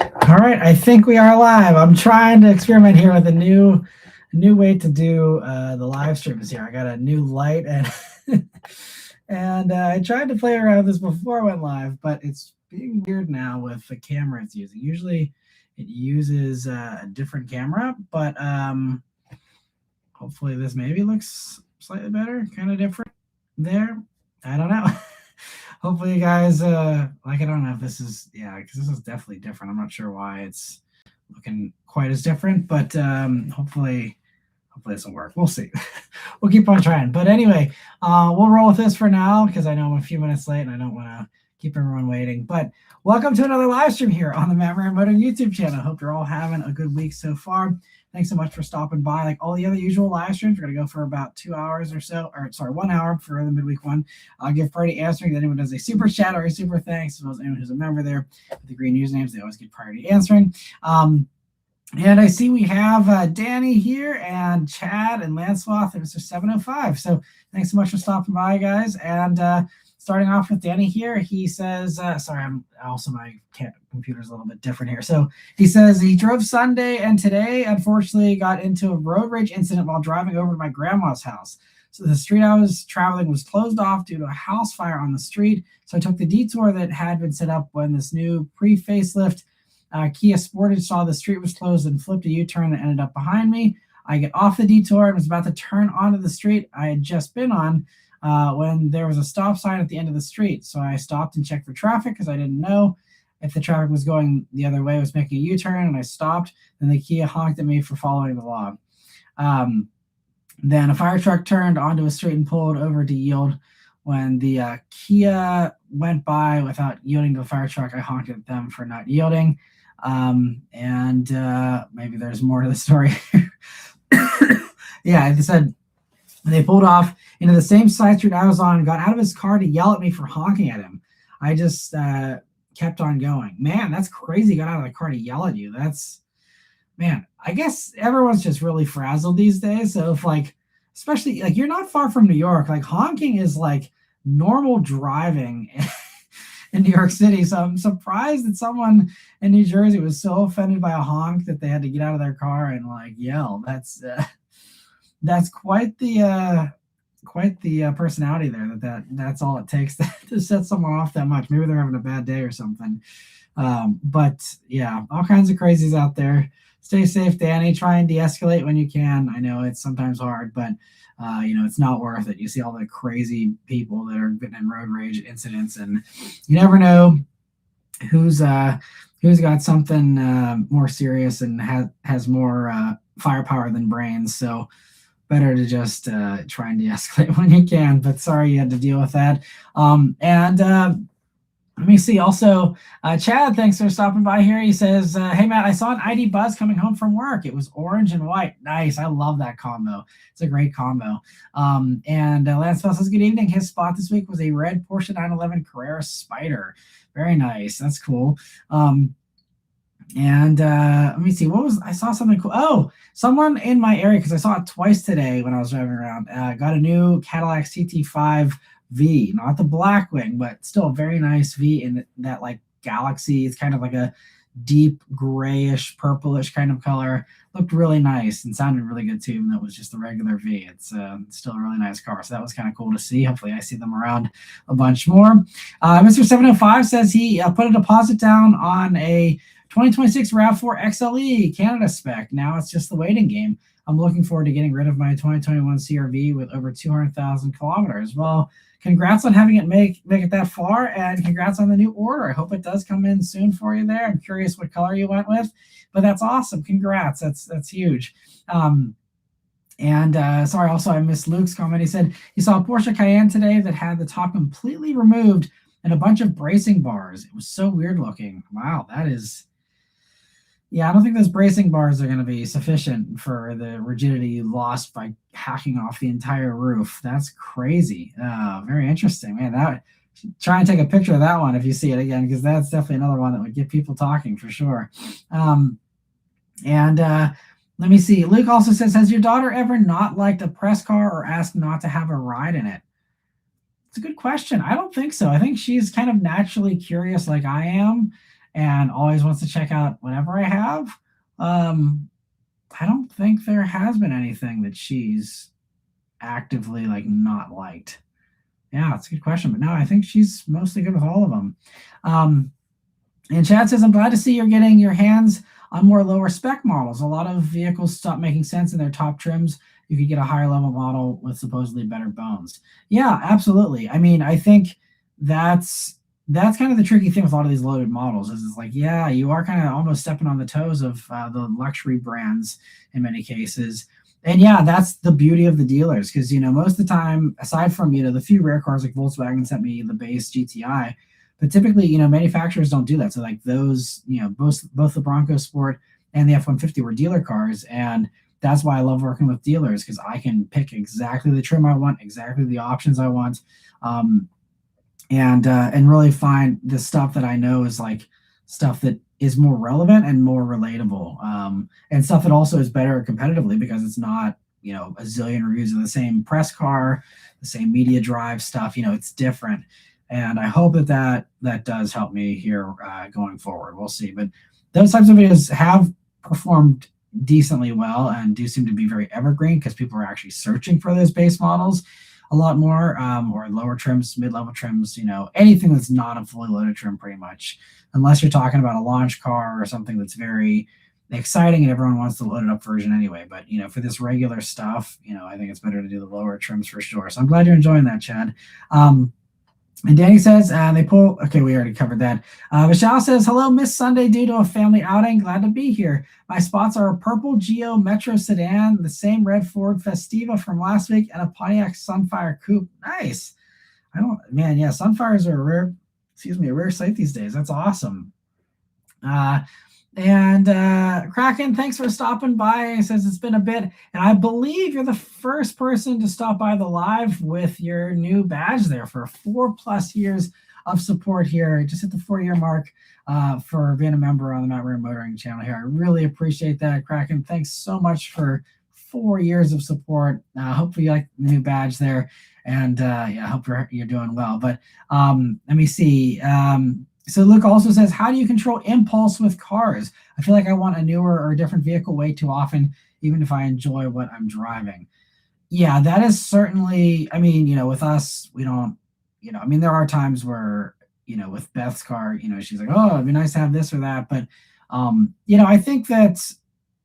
All right, I think we are live. I'm trying to experiment here with a new way to do the live streams here. I got a new light and and I tried to play around with this before I went live, but it's being weird now with the camera it's using. Usually, it uses a different camera, but hopefully this maybe looks slightly better, kind of different there. I don't know. Hopefully you guys like. I don't know if this is, yeah, because this is definitely different. I'm not sure why it's looking quite as different, but hopefully this will work. We'll see. We'll keep on trying. But anyway, we'll roll with this for now because I know I'm a few minutes late and I don't want to keep everyone waiting. But welcome to another live stream here on the Maran YouTube channel. Hope you're all having a good week so far. Thanks so much for stopping by. Like all the other usual live streams, we're going to go for about 2 hours or so, or sorry, 1 hour for the midweek one. I'll give priority answering to anyone who does a super chat or a super thanks, as well as anyone who's a member there with the green usernames. They always get priority answering. And I see we have Danny here and Chad and Lancelot and Mr. 705. So thanks so much for stopping by, guys. And starting off with Danny here, he says, sorry, my computer's a little bit different here. So he says he drove Sunday and today, unfortunately, got into a road rage incident while driving over to my grandma's house. So the street I was traveling was closed off due to a house fire on the street. So I took the detour that had been set up when this new pre-facelift Kia Sportage saw the street was closed and flipped a U-turn that ended up behind me. I get off the detour and was about to turn onto the street I had just been on when there was a stop sign at the end of the street. So I stopped and checked for traffic because I didn't know if the traffic was going the other way. It was making a U-turn, and I stopped. Then the Kia honked at me for following the law. Then a fire truck turned onto a street and pulled over to yield. When the Kia went by without yielding to the fire truck, I honked at them for not yielding. And maybe there's more to the story. Yeah, they said they pulled off into the same side street I was on and got out of his car to yell at me for honking at him. I just kept on going. Man, that's crazy. Got out of the car to yell at you. Man, I guess everyone's just really frazzled these days. So if especially you're not far from New York, honking is normal driving in New York City. So I'm surprised that someone in New Jersey was so offended by a honk that they had to get out of their car and yell. That's quite the personality there. That's all it takes to set someone off that much. Maybe they're having a bad day or something. But yeah, all kinds of crazies out there. Stay safe, Danny. Try and de-escalate when you can. I know it's sometimes hard, but it's not worth it. You see all the crazy people that are getting in road rage incidents, and you never know who's got something more serious and has more firepower than brains. So better to just try and de-escalate when you can. But sorry you had to deal with that. Let me see. Also, Chad, thanks for stopping by here. He says, hey, Matt, I saw an ID Buzz coming home from work. It was orange and white. Nice. I love that combo. It's a great combo. And Lancelot says, good evening. His spot this week was a red Porsche 911 Carrera Spider. Very nice. That's cool. And let me see. I saw something cool. Oh, someone in my area, because I saw it twice today when I was driving around, got a new Cadillac CT5 V, not the Blackwing, but still a very nice V in that galaxy. It's kind of like a deep grayish, purplish kind of color. Looked really nice and sounded really good too, even though it was just a regular V. It's still a really nice car. So that was kind of cool to see. Hopefully I see them around a bunch more. Mr. 705 says he put a deposit down on a 2026 RAV4 XLE Canada spec. Now it's just the waiting game. I'm looking forward to getting rid of my 2021 CRV with over 200,000 kilometers. Well, congrats on having it make it that far, and congrats on the new order. I hope it does come in soon for you there. I'm curious what color you went with, but that's awesome. Congrats. That's huge. Sorry, also I missed Luke's comment. He said he saw a Porsche Cayenne today that had the top completely removed and a bunch of bracing bars. It was so weird looking. Wow, that is... Yeah, I don't think those bracing bars are going to be sufficient for the rigidity lost by hacking off the entire roof. That's crazy. Very interesting, man. Try and take a picture of that one if you see it again, because that's definitely another one that would get people talking for sure. Let me see. Luke also says, has your daughter ever not liked a press car or asked not to have a ride in it? It's a good question. I don't think so. I think she's kind of naturally curious like I am. and always wants to check out whatever I have. Um, I don't think there has been anything that she's actively like not liked. Yeah, it's a good question, but no, I think she's mostly good with all of them. Um, and Chad says, I'm glad to see you're getting your hands on more lower spec models. A lot of vehicles stop making sense in their top trims. You could get a higher level model with supposedly better bones. Yeah, absolutely. I mean, I think that's that's kind of the tricky thing with a lot of these loaded models is it's like, yeah, you are kind of almost stepping on the toes of the luxury brands in many cases. And yeah, that's the beauty of the dealers because, most of the time, aside from, the few rare cars like Volkswagen sent me the base GTI, but typically, manufacturers don't do that. So like those, both the Bronco Sport and the F-150 were dealer cars, and that's why I love working with dealers because I can pick exactly the trim I want, exactly the options I want, um, and really find the stuff that I know is like stuff that is more relevant and more relatable, and stuff that also is better competitively because it's not a zillion reviews of the same press car, the same media drive stuff. It's different, and I hope that does help me here going forward. We'll see, but those types of videos have performed decently well and do seem to be very evergreen because people are actually searching for those base models a lot more, or lower trims, mid-level trims, anything that's not a fully loaded trim pretty much, unless you're talking about a launch car or something that's very exciting and everyone wants the loaded up version anyway. But, for this regular stuff, I think it's better to do the lower trims for sure. So I'm glad you're enjoying that, Chad. And Danny says, they pull. Okay, we already covered that. Vishal says, hello, Miss Sunday due to a family outing. Glad to be here. My spots are a purple Geo Metro sedan, the same red Ford Festiva from last week, and a Pontiac Sunfire Coupe. Nice. Yeah, Sunfires are a rare sight these days. That's awesome. And Kraken, thanks for stopping by. He says it's been a bit, and I believe you're the first person to stop by the live with your new badge there for 4+ years of support here. Just hit the 4-year mark for being a member on the Maran Motoring channel here. I really appreciate that, Kraken. Thanks so much for 4 years of support. Hopefully you like the new badge there, and I hope you're doing well. But let me see. So Luke also says, how do you control impulse with cars? I feel like I want a newer or a different vehicle way too often, even if I enjoy what I'm driving. Yeah, that is certainly, with us, we don't, there are times where, with Beth's car, she's like, oh, it'd be nice to have this or that. But, I think that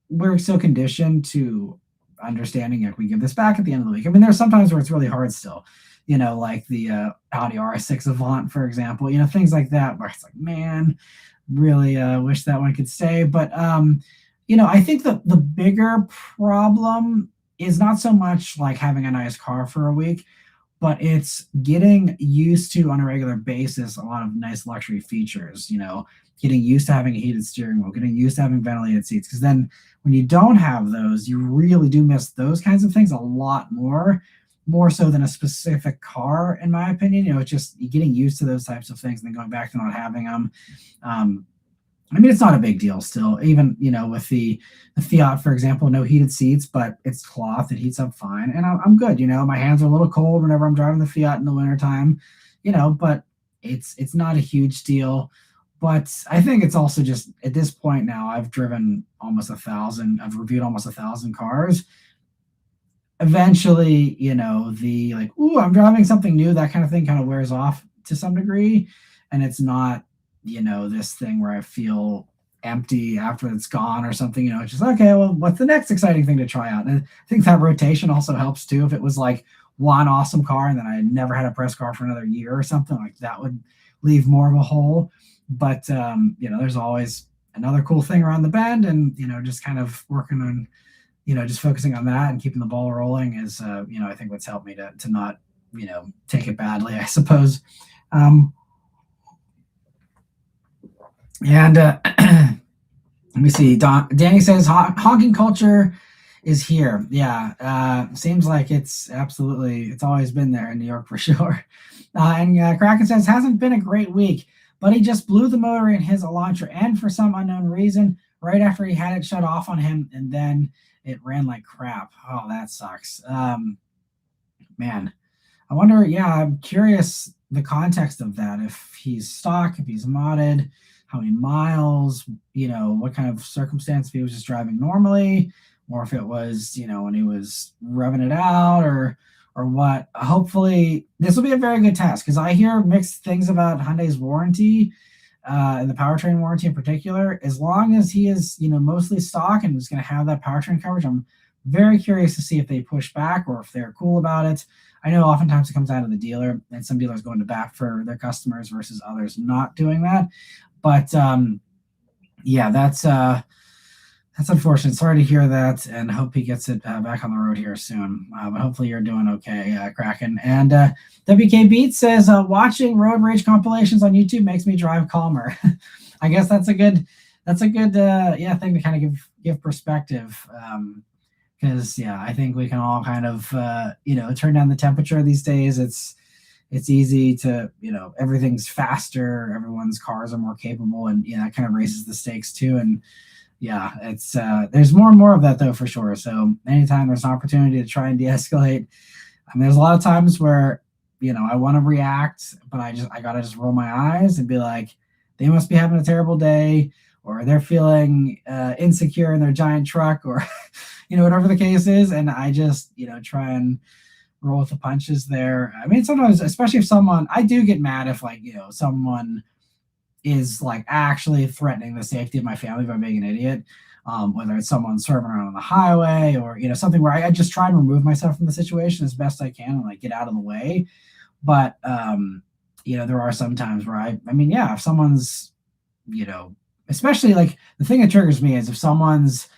we're so conditioned to understanding like we give this back at the end of the week. There's sometimes where it's really hard still. Like the Audi RS6 Avant, for example, things like that, where it's like, man, really wish that one could stay. But, I think the bigger problem is not so much like having a nice car for a week, but it's getting used to on a regular basis a lot of nice luxury features, getting used to having a heated steering wheel, getting used to having ventilated seats. Because then when you don't have those, you really do miss those kinds of things a lot more so than a specific car, in my opinion. It's just getting used to those types of things and then going back to not having them. It's not a big deal still, even, with the Fiat, for example, no heated seats, but it's cloth, it heats up fine. And I'm good. My hands are a little cold whenever I'm driving the Fiat in the wintertime, but it's not a huge deal. But I think it's also just at this point now, I've driven almost 1,000, I've reviewed almost 1,000 cars. Eventually, the like, ooh, I'm driving something new, that kind of thing kind of wears off to some degree. And it's not, this thing where I feel empty after it's gone or something. It's just, okay, well, what's the next exciting thing to try out? And I think that rotation also helps too. If it was like one awesome car and then I never had a press car for another year or something, like that would leave more of a hole. But, there's always another cool thing around the bend, and, just kind of working on, just focusing on that and keeping the ball rolling is, I think what's helped me to not, take it badly, I suppose. And let me see. Danny says honking culture is here. Yeah, seems like it's always been there in New York for sure. And Kraken says hasn't been a great week, but he just blew the motor in his Elantra, and for some unknown reason, right after he had it shut off on him, and then it ran like crap. Oh, that sucks. Man, I wonder. Yeah, I'm curious the context of that. If he's stock, if he's modded, how many miles, what kind of circumstance, if he was just driving normally, or if it was, when he was revving it out, or what. Hopefully, this will be a very good test, because I hear mixed things about Hyundai's warranty, and the powertrain warranty in particular. As long as he is, mostly stock and is going to have that powertrain coverage, I'm very curious to see if they push back or if they're cool about it. I know oftentimes it comes down to the dealer, and some dealers going to bat for their customers versus others not doing that. But yeah, that's unfortunate. Sorry to hear that, and hope he gets it back on the road here soon. But hopefully you're doing okay, Kraken. And WK Beat says, watching road rage compilations on YouTube makes me drive calmer. I guess that's a good thing to kind of give perspective. Because I think we can all kind of turn down the temperature these days. It's easy to, everything's faster, everyone's cars are more capable, and that kind of raises the stakes too. And it's there's more and more of that though, for sure. So anytime there's an opportunity to try and de-escalate, there's a lot of times where I want to react, but I gotta just roll my eyes and be like, they must be having a terrible day, or they're feeling insecure in their giant truck, or whatever the case is. And I just, try and roll with the punches there. Sometimes, especially if I do get mad if someone is actually threatening the safety of my family by being an idiot. Whether it's someone swerving around on the highway or, something where I just try and remove myself from the situation as best I can and get out of the way. But, there are some times where if someone's, especially the thing that triggers me is if someone's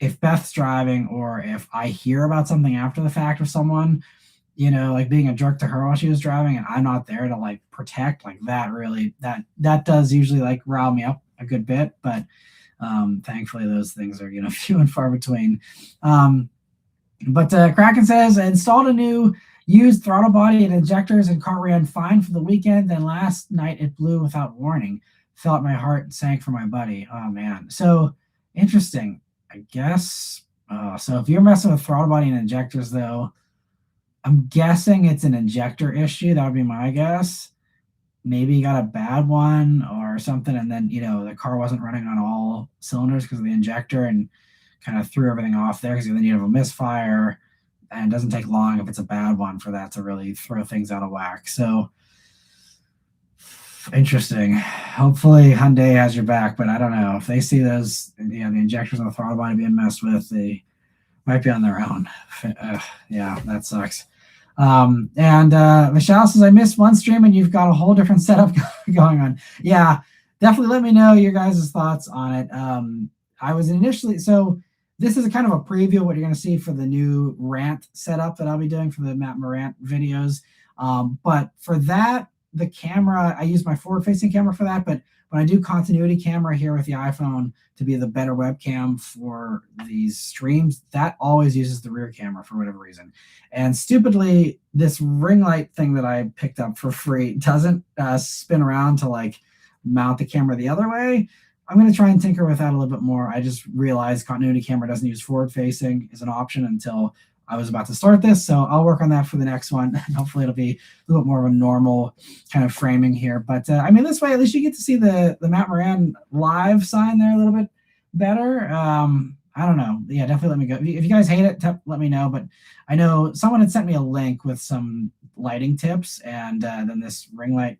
if Beth's driving, or if I hear about something after the fact of someone, being a jerk to her while she was driving and I'm not there to protect, that really, that does usually rile me up a good bit. But thankfully those things are, few and far between. But Kraken says, installed a new used throttle body and injectors, and car ran fine for the weekend. Then last night it blew without warning. Felt my heart sank for my buddy. Oh man. So interesting, I guess. So if you're messing with throttle body and injectors though, I'm guessing it's an injector issue. That would be my guess. Maybe you got a bad one or something, and then the car wasn't running on all cylinders because of the injector, and kind of threw everything off there, because then you have a misfire, and it doesn't take long if it's a bad one for that to really throw things out of whack. So interesting. Hopefully Hyundai has your back, but I don't know if they see those, the injectors on the throttle body being messed with, they might be on their own. Yeah, that sucks. And Michelle says, I missed one stream and you've got a whole different setup going on. Yeah, definitely let me know your guys' thoughts on it. I was initially, so this is a kind of a preview of what you're going to see for the new rant setup that I'll be doing for the Matt Maran videos. But for that, the camera, I use my forward-facing camera for that, but when I do continuity camera here with the iPhone to be the better webcam for these streams, that always uses the rear camera for whatever reason. And stupidly, this ring light thing that I picked up for free doesn't spin around to mount the camera the other way. I'm going to try and tinker with that a little bit more. I just realized continuity camera doesn't use forward-facing as an option until I was about to start this, so I'll work on that for the next one. Hopefully it'll be a little bit more of a normal kind of framing here. But this way, at least you get to see the Matt Maran live sign there a little bit better. I don't know. Yeah, definitely let me go. If you guys hate it, let me know. But I know someone had sent me a link with some lighting tips, and then this ring light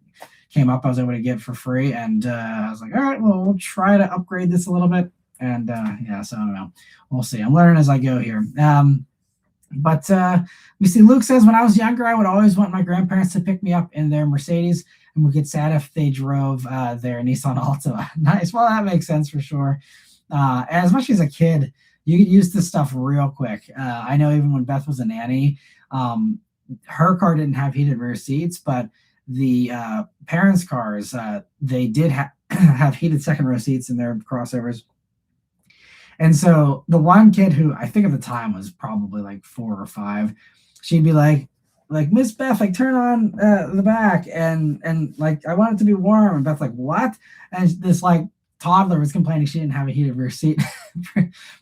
came up I was able to get for free. And I was like, all right, well, we'll try to upgrade this a little bit. And so I don't know. We'll see. I'm learning as I go here. But we see Luke says, when I was younger, I would always want my grandparents to pick me up in their Mercedes, and would get sad if they drove their Nissan Altima. Nice. Well, that makes sense for sure. As much as a kid, you get used to stuff real quick. I know even when Beth was a nanny, her car didn't have heated rear seats, but the parents' cars, they did have heated second row seats in their crossovers. And so the one kid who I think at the time was probably 4 or 5, she'd be like Miss Beth, turn on the back and I want it to be warm. And Beth's like, what? And this toddler was complaining she didn't have a heated rear seat,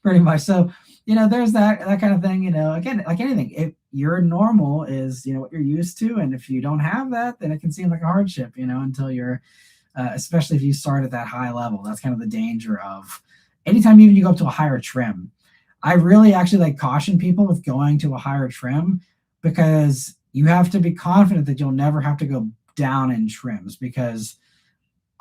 pretty much. So there's that kind of thing. Again, like anything, if your normal is what you're used to, and if you don't have that, then it can seem like a hardship. Until you're especially if you start at that high level. That's kind of the danger of anytime even you go up to a higher trim. I really actually like caution people with going to a higher trim, because you have to be confident that you'll never have to go down in trims, because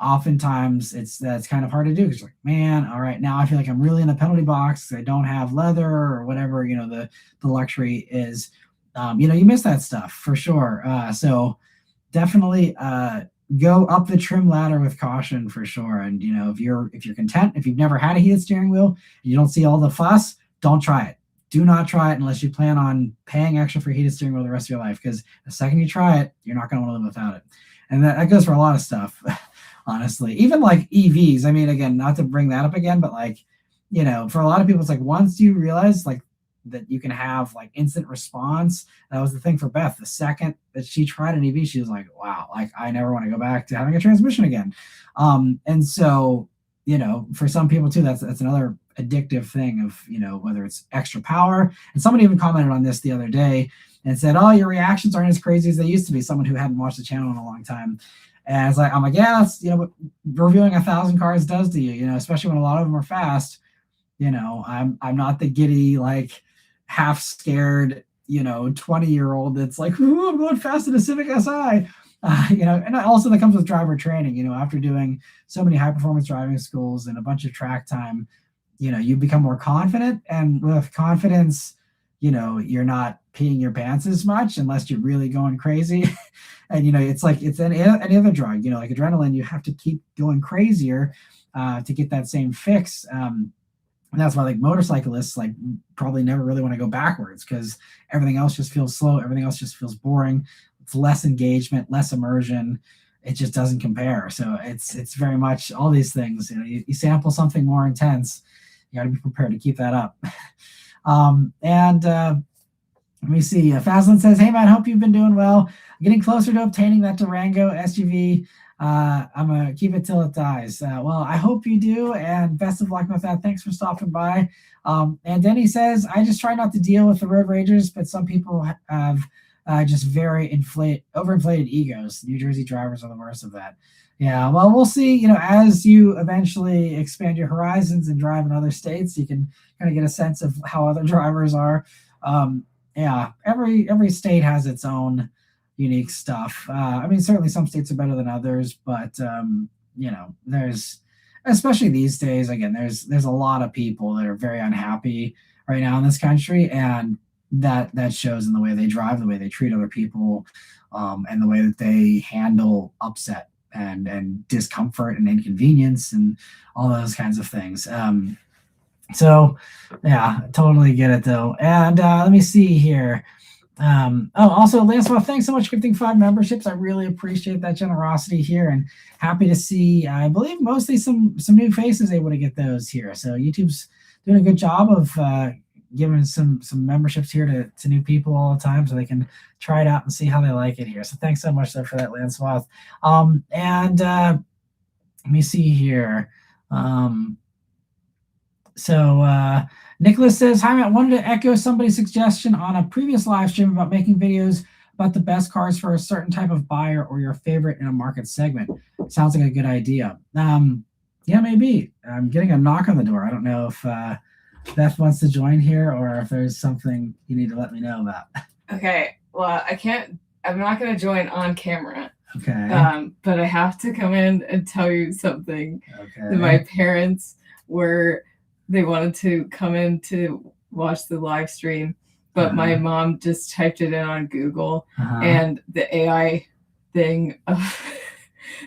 oftentimes that's kind of hard to do, because like, man, all right, now I feel like I'm really in a penalty box. I don't have leather or whatever, the luxury is. You miss that stuff for sure. So definitely go up the trim ladder with caution for sure. And if you're content, if you've never had a heated steering wheel, you don't see all the fuss, don't try it. Do not try it unless you plan on paying extra for heated steering wheel the rest of your life, because the second you try it, you're not going to want to live without it. And that goes for a lot of stuff. Honestly, even like EVs. I mean, again, not to bring that up again, but like, for a lot of people, it's like once you realize like that you can have like instant response. That was the thing for Beth. The second that she tried an EV, she was like, wow, like I never want to go back to having a transmission again. And so, for some people too, that's another addictive thing of, whether it's extra power. And someone even commented on this the other day and said, oh, your reactions aren't as crazy as they used to be. Someone who hadn't watched the channel in a long time. And it's like, I'm like, yeah, that's, what reviewing 1,000 cars does to you, especially when a lot of them are fast. I'm not the giddy, like half scared, 20-year-old that's like, ooh, I'm going fast in a Civic Si. And also that comes with driver training, after doing so many high performance driving schools and a bunch of track time, you become more confident. And with confidence, you're not peeing your pants as much unless you're really going crazy. And, it's like, it's any other drug, like adrenaline, you have to keep going crazier to get that same fix. And that's why like motorcyclists like probably never really want to go backwards, because everything else just feels slow. Everything else just feels boring. It's less engagement, less immersion. It just doesn't compare. So it's very much all these things, you sample something more intense, you got to be prepared to keep that up. Let me see. Fazlin says, hey, man, hope you've been doing well. Getting closer to obtaining that Durango SUV. I'm going to keep it till it dies. Well, I hope you do, and best of luck with that. Thanks for stopping by. And Denny says, I just try not to deal with the road ragers, but some people have just very overinflated egos. New Jersey drivers are the worst of that. Yeah, well, we'll see. As you eventually expand your horizons and drive in other states, you can kind of get a sense of how other drivers are. Yeah, every state has its own unique stuff. I mean, certainly some states are better than others, but there's, especially these days, again, there's a lot of people that are very unhappy right now in this country, and that shows in the way they drive, the way they treat other people, and the way that they handle upset and discomfort and inconvenience and all those kinds of things. So yeah, totally get it though. And let me see here. Also Lancelot, thanks so much for gifting 5 memberships. I really appreciate that generosity here, and happy to see, I believe mostly some new faces able to get those here. So YouTube's doing a good job of giving some memberships here to new people all the time, so they can try it out and see how they like it here. So thanks so much though for that, Lancelot. And let me see here. So Nicholas says, hi, Matt, wanted to echo somebody's suggestion on a previous live stream about making videos about the best cars for a certain type of buyer or your favorite in a market segment. Sounds like a good idea. Yeah, maybe. I'm getting a knock on the door. I don't know if Beth wants to join here, or if there's something you need to let me know about. Okay. Well, I'm not going to join on camera. Okay. But I have to come in and tell you something. Okay. That my parents they wanted to come in to watch the live stream, but my mom just typed it in on Google, and the AI thing of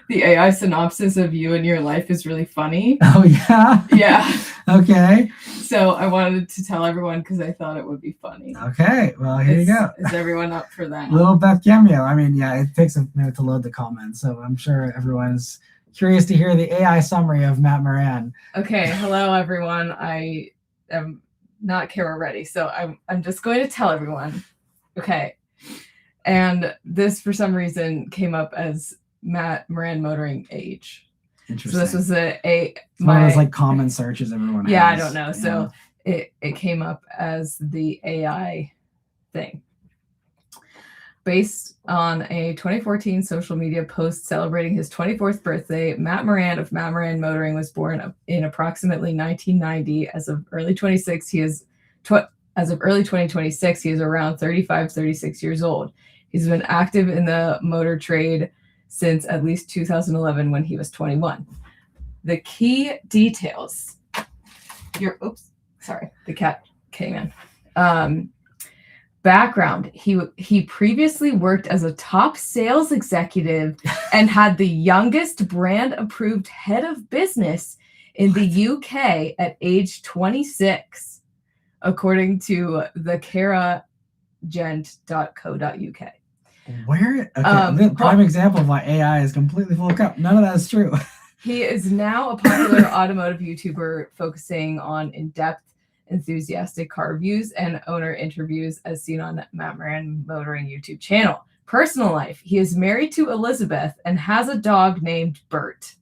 the AI synopsis of you and your life is really funny. Oh yeah. Yeah. Okay. So I wanted to tell everyone because I thought it would be funny. Okay. Well, here you go. Is everyone up for that? Little Beth cameo. I mean, yeah, it takes a minute to load the comments, so I'm sure everyone's curious to hear the AI summary of Matt Maran. Okay. Hello, everyone. I am not camera ready, so I'm just going to tell everyone. Okay. And this, for some reason, came up as Matt Maran motoring age. Interesting. So this was one of those like common searches everyone has. Yeah, I don't know. Yeah. So it came up as the AI thing. based on a 2014 social media post celebrating his 24th birthday. Matt Maran of Matt Maran Motoring was born in approximately 1990. As of early 2026, he is around 35, 36 years old. He's been active in the motor trade since at least 2011 when he was 21. The key details. The cat came in. Background. He previously worked as a top sales executive and had the youngest brand approved head of business in the UK at age 26, according to thecaragent.co.uk. Where? Okay, prime example of why AI is completely full of crap. None of that is true. He is now a popular automotive YouTuber focusing on in-depth, enthusiastic car reviews and owner interviews, as seen on Matt Maran Motoring YouTube channel. Personal life. He is married to Elizabeth and has a dog named Bert.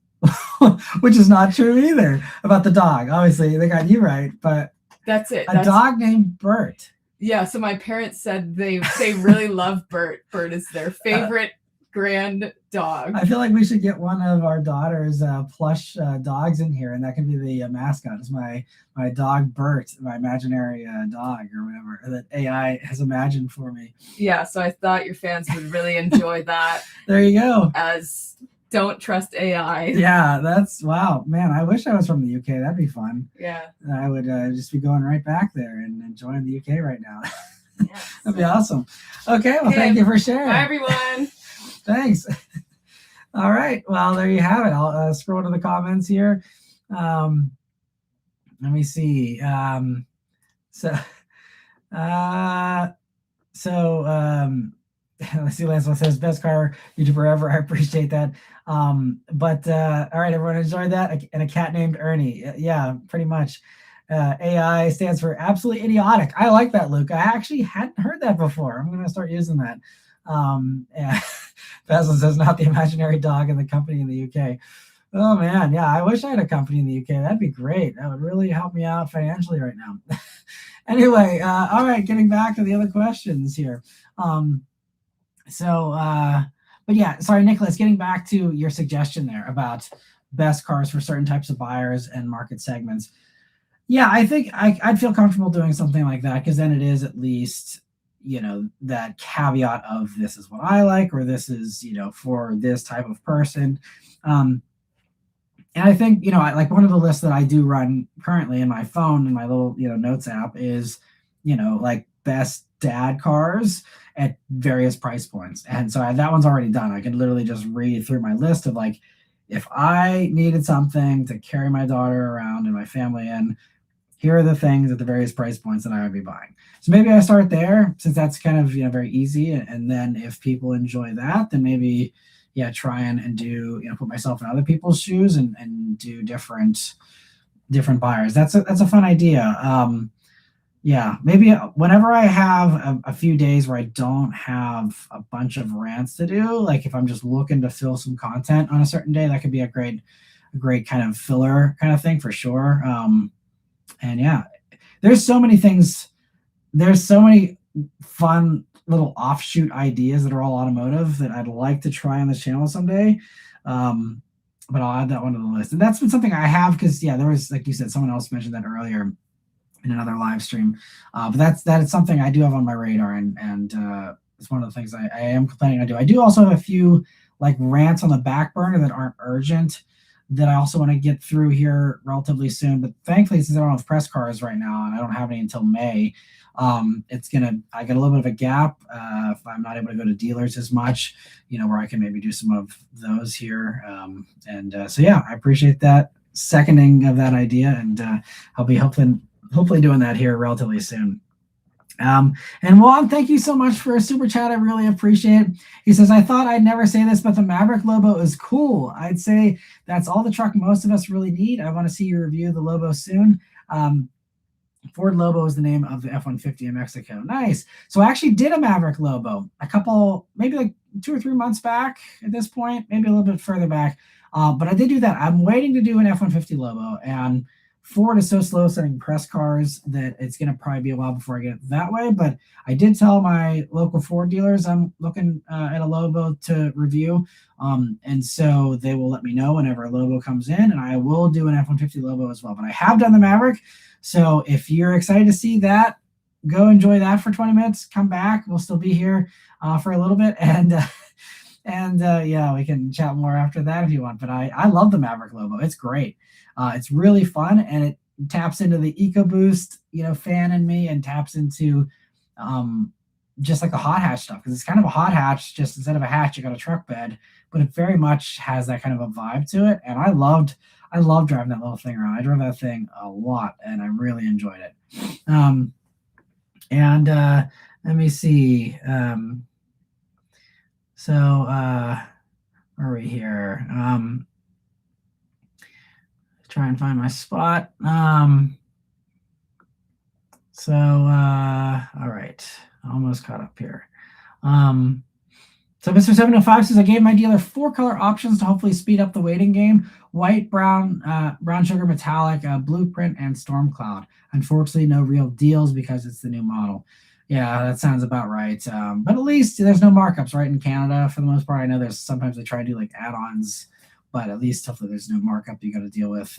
Which is not true either about the dog. Obviously, they got you right, but that's it. A dog named Bert. Yeah, so my parents said they really love Bert. Bert is their favorite grand dog. I feel like we should get one of our daughter's plush dogs in here, and that can be the mascot. It's my dog Bert, my imaginary dog or whatever that AI has imagined for me. Yeah, so I thought your fans would really enjoy that. There you go. As don't trust AI. Yeah, that's wow, man. I wish I was from the UK. That'd be fun. Yeah, I would just be going right back there and enjoying the UK right now. Yes. That'd be awesome. Okay, well, thank you for sharing. Bye, everyone. Thanks. All right. Well, there you have it. I'll scroll to the comments here. Let me see. Let's see. Lance says best car YouTuber ever. I appreciate that. All right, everyone enjoyed that. And a cat named Ernie. Yeah, pretty much. AI stands for absolutely idiotic. I like that, Luke. I actually hadn't heard that before. I'm going to start using that. Yeah. Basil says not the imaginary dog in the company in the UK. Oh man, yeah, I wish I had a company in the UK. That'd be great. That would really help me out financially right now. Anyway, all right, getting back to the other questions here. But yeah, sorry, Nicholas, getting back to your suggestion there about best cars for certain types of buyers and market segments. Yeah, I think I'd feel comfortable doing something like that because then it is at least, that caveat of this is what I like, or this is, for this type of person. And I think, I like one of the lists that I do run currently in my phone in my little, notes app is, like best dad cars at various price points. And so that one's already done. I could literally just read through my list of like, if I needed something to carry my daughter around and my family in, here are the things at the various price points that I would be buying. So maybe I start there since that's kind of, very easy. And then if people enjoy that, then maybe, try and do, put myself in other people's shoes and do different buyers. That's a fun idea. Maybe whenever I have a few days where I don't have a bunch of rants to do, like if I'm just looking to fill some content on a certain day, that could be a great kind of filler kind of thing for sure. And yeah, there's so many things. There's so many fun little offshoot ideas that are all automotive that I'd like to try on the channel someday. But I'll add that one to the list. And that's been something I have because, there was, like you said, someone else mentioned that earlier in another live stream. But that is something I do have on my radar. And it's one of the things I am planning on doing. I do also have a few like rants on the back burner that aren't urgent that I also want to get through here relatively soon. But thankfully, since I don't have press cars right now and I don't have any until May, I get a little bit of a gap if I'm not able to go to dealers as much, where I can maybe do some of those here. So yeah, I appreciate that seconding of that idea, and I'll be hopefully doing that here relatively soon. And Juan, thank you so much for a super chat. I really appreciate it. He says, I thought I'd never say this, but the Maverick Lobo is cool. I'd say that's all the truck most of us really need. I want to see you review the Lobo soon. Ford Lobo is the name of the F-150 in Mexico. Nice. So I actually did a Maverick Lobo maybe like 2 or 3 months back at this point, maybe a little bit further back. But I did do that. I'm waiting to do an F-150 Lobo. And Ford is so slow sending press cars that it's going to probably be a while before I get it that way. But I did tell my local Ford dealers I'm looking at a Lobo to review. And so they will let me know whenever a Lobo comes in, and I will do an F-150 Lobo as well. But I have done the Maverick. So if you're excited to see that, go enjoy that for 20 minutes. Come back. We'll still be here for a little bit. And yeah, we can chat more after that if you want. But I love the Maverick Lobo. It's great. It's really fun, and it taps into the EcoBoost, fan in me, and taps into just like the hot hatch stuff, because it's kind of a hot hatch. Just instead of a hatch, you got a truck bed, but it very much has that kind of a vibe to it. And I love driving that little thing around. I drove that thing a lot, and I really enjoyed it. And let me see. So where are we here? Try and find my spot. All right, almost caught up here. So Mr. 705 says, I gave my dealer 4 color options to hopefully speed up the waiting game: white, brown, brown sugar metallic, blueprint, and storm cloud. Unfortunately, no real deals because it's the new model. Yeah, that sounds about right. But at least there's no markups, right, in Canada for the most part. I know there's sometimes they try to do like add-ons, but at least hopefully there's no markup you got to deal with.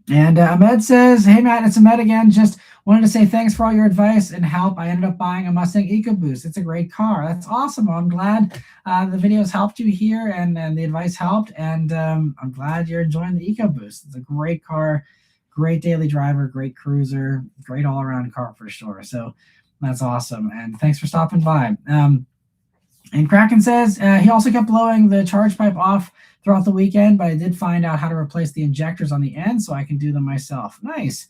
And Ahmed says, hey, Matt, it's Ahmed again. Just wanted to say thanks for all your advice and help. I ended up buying a Mustang EcoBoost. It's a great car. That's awesome. I'm glad the videos helped you here and the advice helped. And I'm glad you're enjoying the EcoBoost. It's a great car, great daily driver, great cruiser, great all-around car for sure. So that's awesome. And thanks for stopping by. And Kraken says he also kept blowing the charge pipe off throughout the weekend, but I did find out how to replace the injectors on the end so I can do them myself. Nice.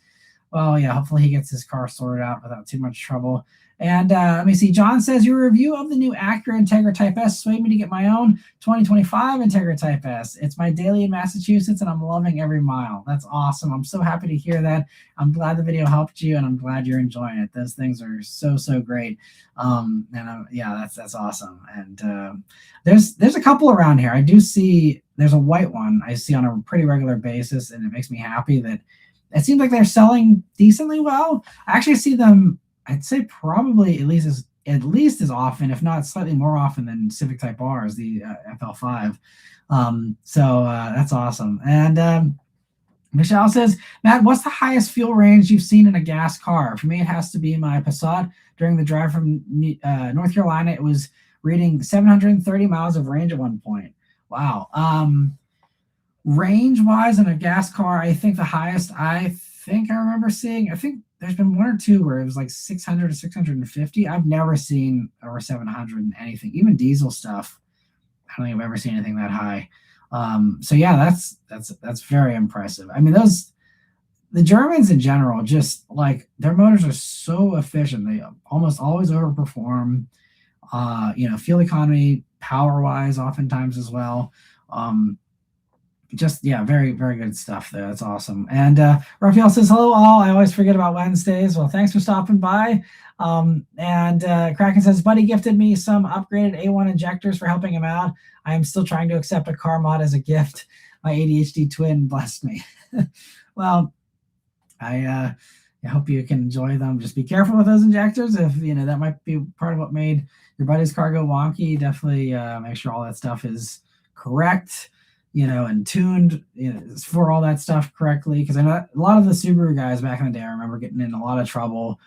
Well, yeah, hopefully he gets his car sorted out without too much trouble. And let me see. John says, your review of the new Acura Integra Type S swayed me to get my own 2025 Integra Type S. It's my daily in Massachusetts, and I'm loving every mile. That's awesome. I'm so happy to hear that. I'm glad the video helped you, and I'm glad you're enjoying it. Those things are so, so great. Yeah, that's awesome. And there's a couple around here. I do see there's a white one I see on a pretty regular basis, and it makes me happy that it seems like they're selling decently well. I actually see them, I'd say probably at least as often, if not slightly more often than Civic Type R's, the FL5. So that's awesome. And Michelle says, Matt, what's the highest fuel range you've seen in a gas car? For me, it has to be my Passat. During the drive from North Carolina, it was reading 730 miles of range at one point. Wow. Range-wise in a gas car, I think the highest I remember seeing, I think there's been one or two where it was like 600 to 650. I've never seen over 700 in anything, even diesel stuff. I don't think I've ever seen anything that high. So yeah, that's very impressive. I mean, the Germans in general, just like their motors are so efficient. They almost always overperform, fuel economy, power wise, oftentimes as well. Just, yeah, very, very good stuff there. That's awesome. And Raphael says, hello all. I always forget about Wednesdays. Well, thanks for stopping by. And Kraken says, buddy gifted me some upgraded A1 injectors for helping him out. I am still trying to accept a car mod as a gift. My ADHD twin blessed me. Well, I hope you can enjoy them. Just be careful with those injectors. If, that might be part of what made your buddy's car go wonky. Definitely make sure all that stuff is correct, and tuned, for all that stuff correctly. Because I know a lot of the Subaru guys back in the day, I remember getting in a lot of trouble,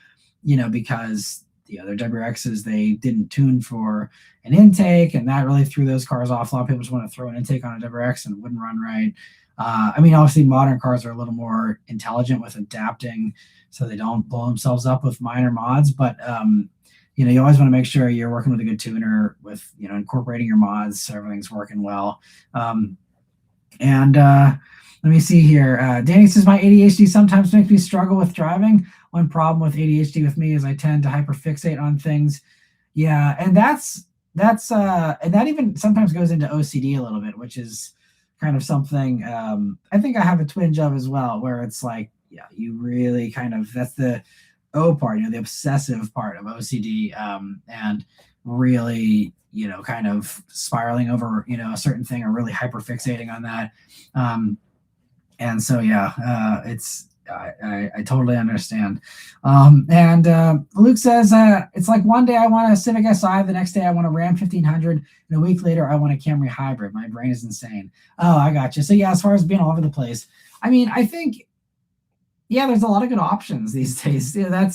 because their WRXs, they didn't tune for an intake, and that really threw those cars off. A lot of people just want to throw an intake on a WRX and it wouldn't run right. Obviously modern cars are a little more intelligent with adapting so they don't blow themselves up with minor mods, but you always want to make sure you're working with a good tuner with, incorporating your mods so everything's working well. And let me see here. Danny says, my ADHD sometimes makes me struggle with driving. One problem with ADHD with me is I tend to hyperfixate on things. Yeah, and that's and that even sometimes goes into OCD a little bit, which is kind of something I think I have a twinge of as well, where it's like, yeah, you really kind of, that's the O part, the obsessive part of OCD, and really, kind of spiraling over, a certain thing or really hyper fixating on that. And so, yeah, I totally understand. Luke says, it's like one day I want a Civic Si, the next day I want a Ram 1500, and a week later I want a Camry hybrid. My brain is insane. Oh, I got you. So yeah, as far as being all over the place, I mean, I think, yeah, there's a lot of good options these days. Yeah,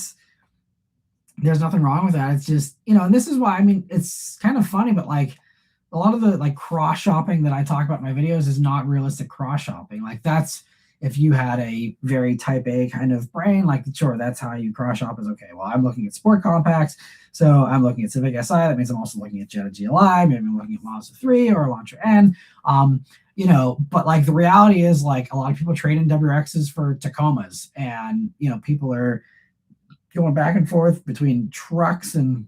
there's nothing wrong with that. It's just, and this is why, I mean, it's kind of funny, but like a lot of the like cross shopping that I talk about in my videos is not realistic cross shopping. Like that's if you had a very type A kind of brain, like sure, that's how you cross shop is okay. Well, I'm looking at sport compacts, so I'm looking at Civic Si. That means I'm also looking at Jetta GLI, maybe I'm looking at Mazda 3 or Elantra N. But like the reality is like a lot of people trade in WRXs for Tacomas, and people are going back and forth between trucks and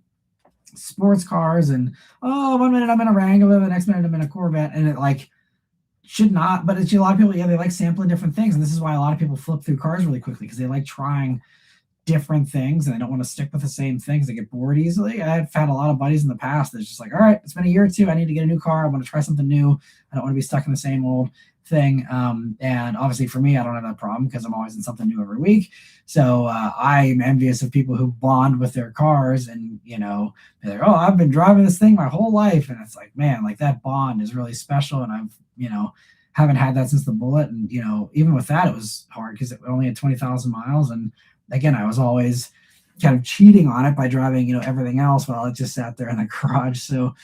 sports cars, and oh, 1 minute I'm in a Wrangler, the next minute I'm in a Corvette, and it like should not, but it's a lot of people, yeah, they like sampling different things, and this is why a lot of people flip through cars really quickly because they like trying different things and they don't want to stick with the same things. They get bored easily. I've had a lot of buddies in the past that's just like, all right, it's been a year or two, I need to get a new car, I want to try something new, I don't want to be stuck in the same old thing. And obviously for me, I don't have that problem because I'm always in something new every week. So I'm envious of people who bond with their cars and they're like, oh, I've been driving this thing my whole life, and it's like, man, like that bond is really special, and I've haven't had that since the Bullet, and even with that it was hard because it only had 20,000 miles, and again I was always kind of cheating on it by driving everything else while it just sat there in the garage. So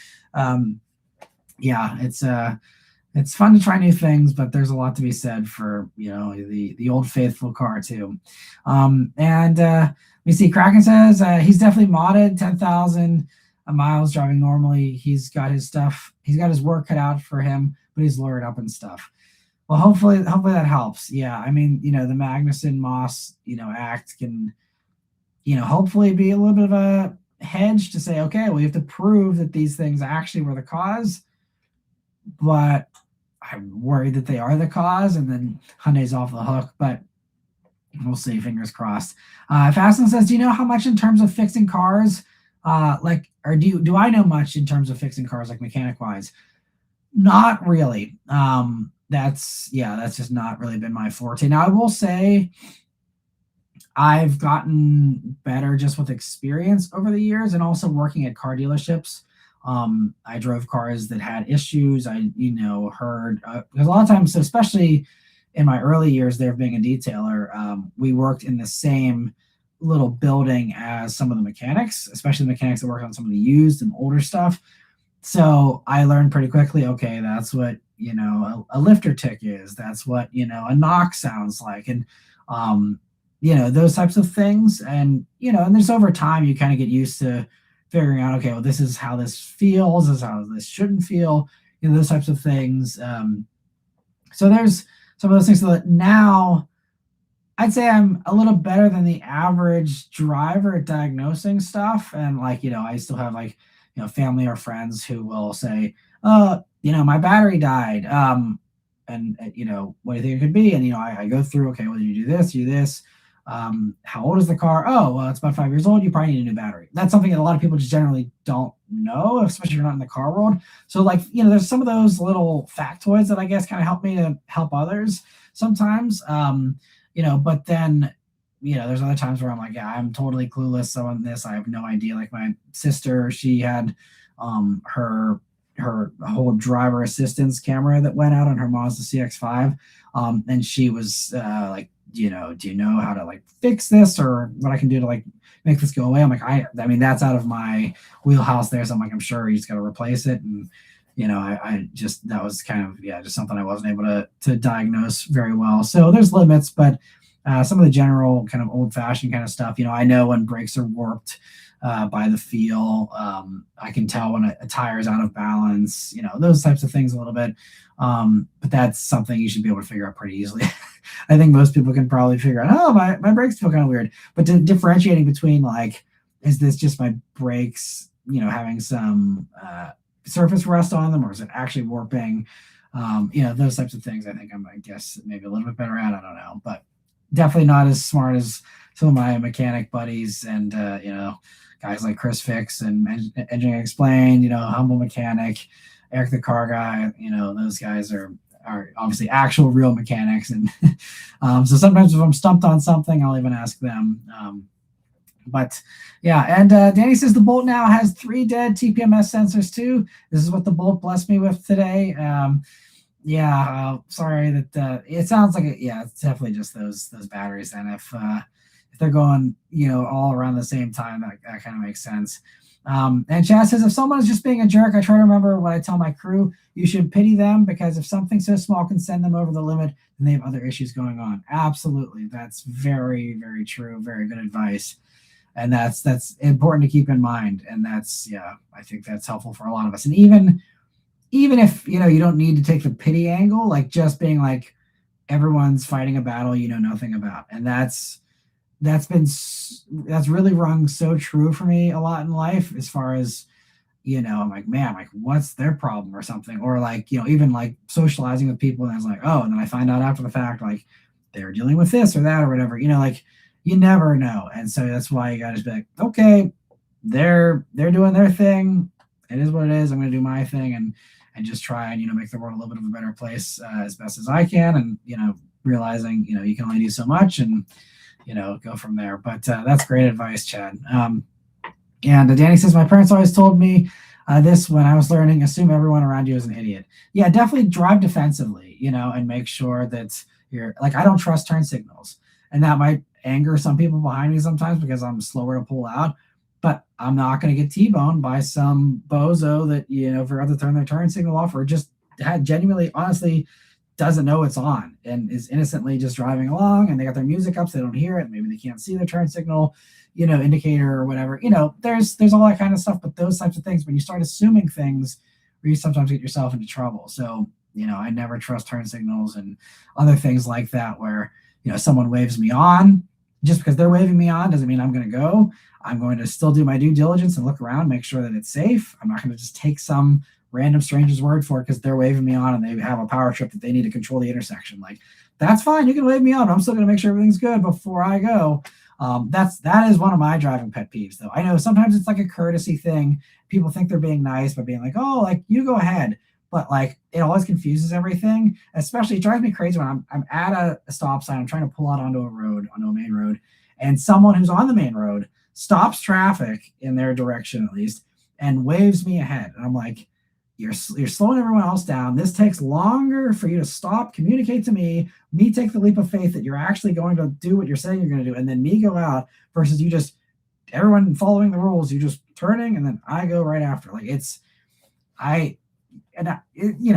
yeah, it's fun to try new things, but there's a lot to be said for the old faithful car too. We see Kraken says he's definitely modded 10,000 miles driving normally. He's got his stuff, he's got his work cut out for him, but he's lured up and stuff. Well, hopefully that helps. Yeah, I mean, the Magnuson Moss act can hopefully be a little bit of a hedge to say, okay, we have to prove that these things actually were the cause, but I'm worried that they are the cause, and then Hyundai's off the hook, but we'll see, fingers crossed. Fasten says, do you know how much in terms of fixing cars, or do I know much in terms of fixing cars, like mechanic wise? Not really. That's just not really been my forte. Now I will say I've gotten better just with experience over the years, and also working at car dealerships. I drove cars that had issues. I heard because a lot of times, especially in my early years there being a detailer, we worked in the same little building as some of the mechanics, especially the mechanics that work on some of the used and older stuff. So I learned pretty quickly, okay, that's what a lifter tick is, that's what a knock sounds like, and those types of things. And and there's over time you kind of get used to figuring out, okay, well, this is how this feels, this is how this shouldn't feel, those types of things. So there's some of those things. So that now I'd say I'm a little better than the average driver at diagnosing stuff. And I still have family or friends who will say, oh, my battery died. And what do you think it could be? And, I go through, okay, well, you do this. How old is the car? Oh, well, it's about 5 years old. You probably need a new battery. That's something that a lot of people just generally don't know, especially if you're not in the car world. So there's some of those little factoids that I guess kind of help me to help others sometimes. But then, there's other times where I'm like, yeah, I'm totally clueless on this. I have no idea. Like my sister, she had her whole driver assistance camera that went out on her Mazda CX-5. And she was like, do you know how to fix this, or what I can do to make this go away? I'm like, I mean, that's out of my wheelhouse there. So I'm like, I'm sure you just got to replace it. And, I just, that was kind of, just something I wasn't able to diagnose very well. So there's limits, but some of the general kind of old fashioned kind of stuff, I know when brakes are warped by the feel. I can tell when a tire is out of balance, those types of things a little bit. But that's something you should be able to figure out pretty easily. I think most people can probably figure out, oh, my brakes feel kind of weird. But differentiating between is this just my brakes, having some surface rust on them, or is it actually warping? Those types of things I think I guess maybe a little bit better at. I don't know, but definitely not as smart as some of my mechanic buddies and guys like Chris Fix and Engineering Explained, Humble Mechanic, Eric the Car Guy. Those guys are are obviously actual real mechanics. And so sometimes if I'm stumped on something, I'll even ask them. But yeah, and Danny says the Bolt now has 3 dead TPMS sensors too. This is what the Bolt blessed me with today. Sorry that it sounds like it. Yeah, it's definitely just those batteries. And if they're going, all around the same time, that kind of makes sense. And Chaz says, if someone is just being a jerk, I try to remember what I tell my crew. You should pity them, because if something so small can send them over the limit, then they have other issues going on. Absolutely. That's very, very true. Very good advice. And that's important to keep in mind. And I think that's helpful for a lot of us. And even if, you don't need to take the pity angle, like just being like, everyone's fighting a battle you know nothing about. And that's really rung so true for me a lot in life, as far as, I'm like, man, like what's their problem or something, or like, even like socializing with people, and I was like, oh, and then I find out after the fact, like they're dealing with this or that or whatever, like you never know. And so that's why you gotta be like, okay, they're doing their thing. It is what it is. I'm going to do my thing and just try and, make the world a little bit of a better place as best as I can. And, realizing, you can only do so much, and, go from there. But that's great advice, Chad. And Danny says, my parents always told me this when I was learning: assume everyone around you is an idiot. Yeah, definitely drive defensively, and make sure that you're like, I don't trust turn signals. And that might anger some people behind me sometimes, because I'm slower to pull out. But I'm not going to get T-boned by some bozo that, forgot to turn their turn signal off, or just genuinely, honestly, doesn't know it's on and is innocently just driving along, and they got their music up so they don't hear it. Maybe they can't see their turn signal, indicator or whatever. There's all that kind of stuff. But those types of things, when you start assuming things, you sometimes get yourself into trouble. So, I never trust turn signals and other things like that, where, someone waves me on. Just because they're waving me on doesn't mean I'm going to go. I'm going to still do my due diligence and look around, make sure that it's safe. I'm not going to just take some random stranger's word for it because they're waving me on and they have a power trip that they need to control the intersection. Like, that's fine. You can wave me on. I'm still going to make sure everything's good before I go. That is one of my driving pet peeves, though. I know sometimes it's like a courtesy thing. People think they're being nice by being like, oh, like, you go ahead. But like, it always confuses everything. Especially, it drives me crazy when I'm at a stop sign. I'm trying to pull out onto a main road, and someone who's on the main road stops traffic in their direction, at least, and waves me ahead. And I'm like, you're slowing everyone else down. This takes longer for you to stop, communicate to me take the leap of faith that you're actually going to do what you're saying you're going to do, and then me go out, versus you just, everyone following the rules, you just turning, and then I go right after. Like,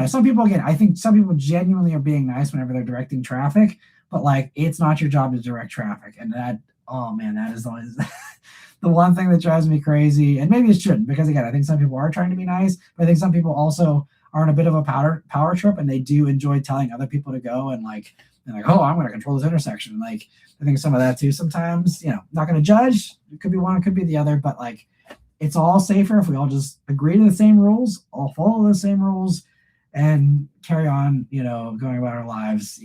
some people, again, I think some people genuinely are being nice whenever they're directing traffic, but like, it's not your job to direct traffic. And that, oh man, that is always the one thing that drives me crazy. And maybe it shouldn't, because again, I think some people are trying to be nice, but I think some people also are in a bit of a power trip, and they do enjoy telling other people to go, and like, they're like, oh, I'm going to control this intersection. Like, I think some of that too sometimes, not going to judge. It could be one, it could be the other, but like, it's all safer if we all just agree to the same rules, all follow the same rules, and carry on, going about our lives,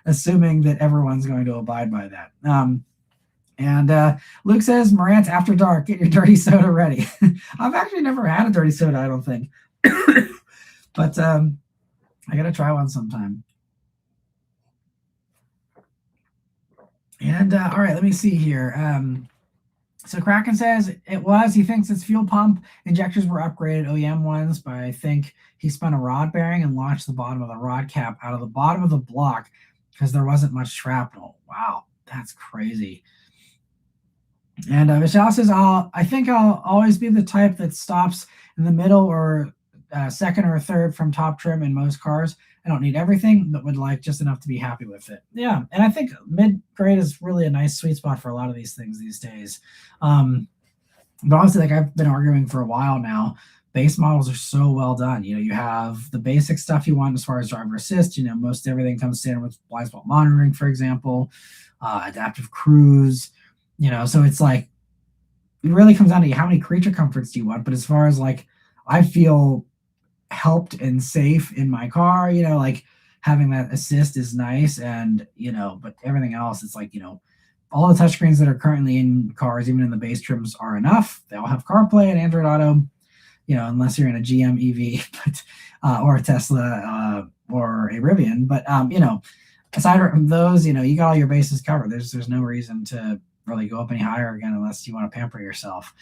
assuming that everyone's going to abide by that. And Luke says, Maran's after dark, get your dirty soda ready. I've actually never had a dirty soda, I don't think. But I got to try one sometime. And all right, let me see here. So Kraken says he thinks its fuel pump injectors were upgraded, OEM ones, but I think he spun a rod bearing and launched the bottom of the rod cap out of the bottom of the block because there wasn't much shrapnel. Wow, that's crazy. And Michelle says, I think I'll always be the type that stops in the middle or second or third from top trim in most cars. I don't need everything, but would like just enough to be happy with it. Yeah, and I think mid-grade is really a nice sweet spot for a lot of these things these days. But honestly, like, I've been arguing for a while now, base models are so well done. You have the basic stuff you want as far as driver assist. Most everything comes standard with blind spot monitoring, for example, adaptive cruise. So it's like, it really comes down to how many creature comforts do you want. But as far as like, I feel helped and safe in my car, like having that assist is nice. And, but everything else, it's like, all the touchscreens that are currently in cars, even in the base trims, are enough. They all have CarPlay and Android Auto, unless you're in a GM EV, but, or a Tesla, or a Rivian. But aside from those, you got all your bases covered. There's no reason to really go up any higher again unless you want to pamper yourself.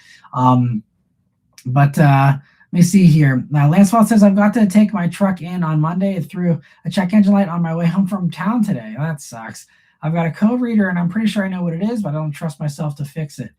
But let me see here. Lancelot says, I've got to take my truck in on Monday. It threw a check engine light on my way home from town today. That sucks. I've got a code reader, and I'm pretty sure I know what it is, but I don't trust myself to fix it.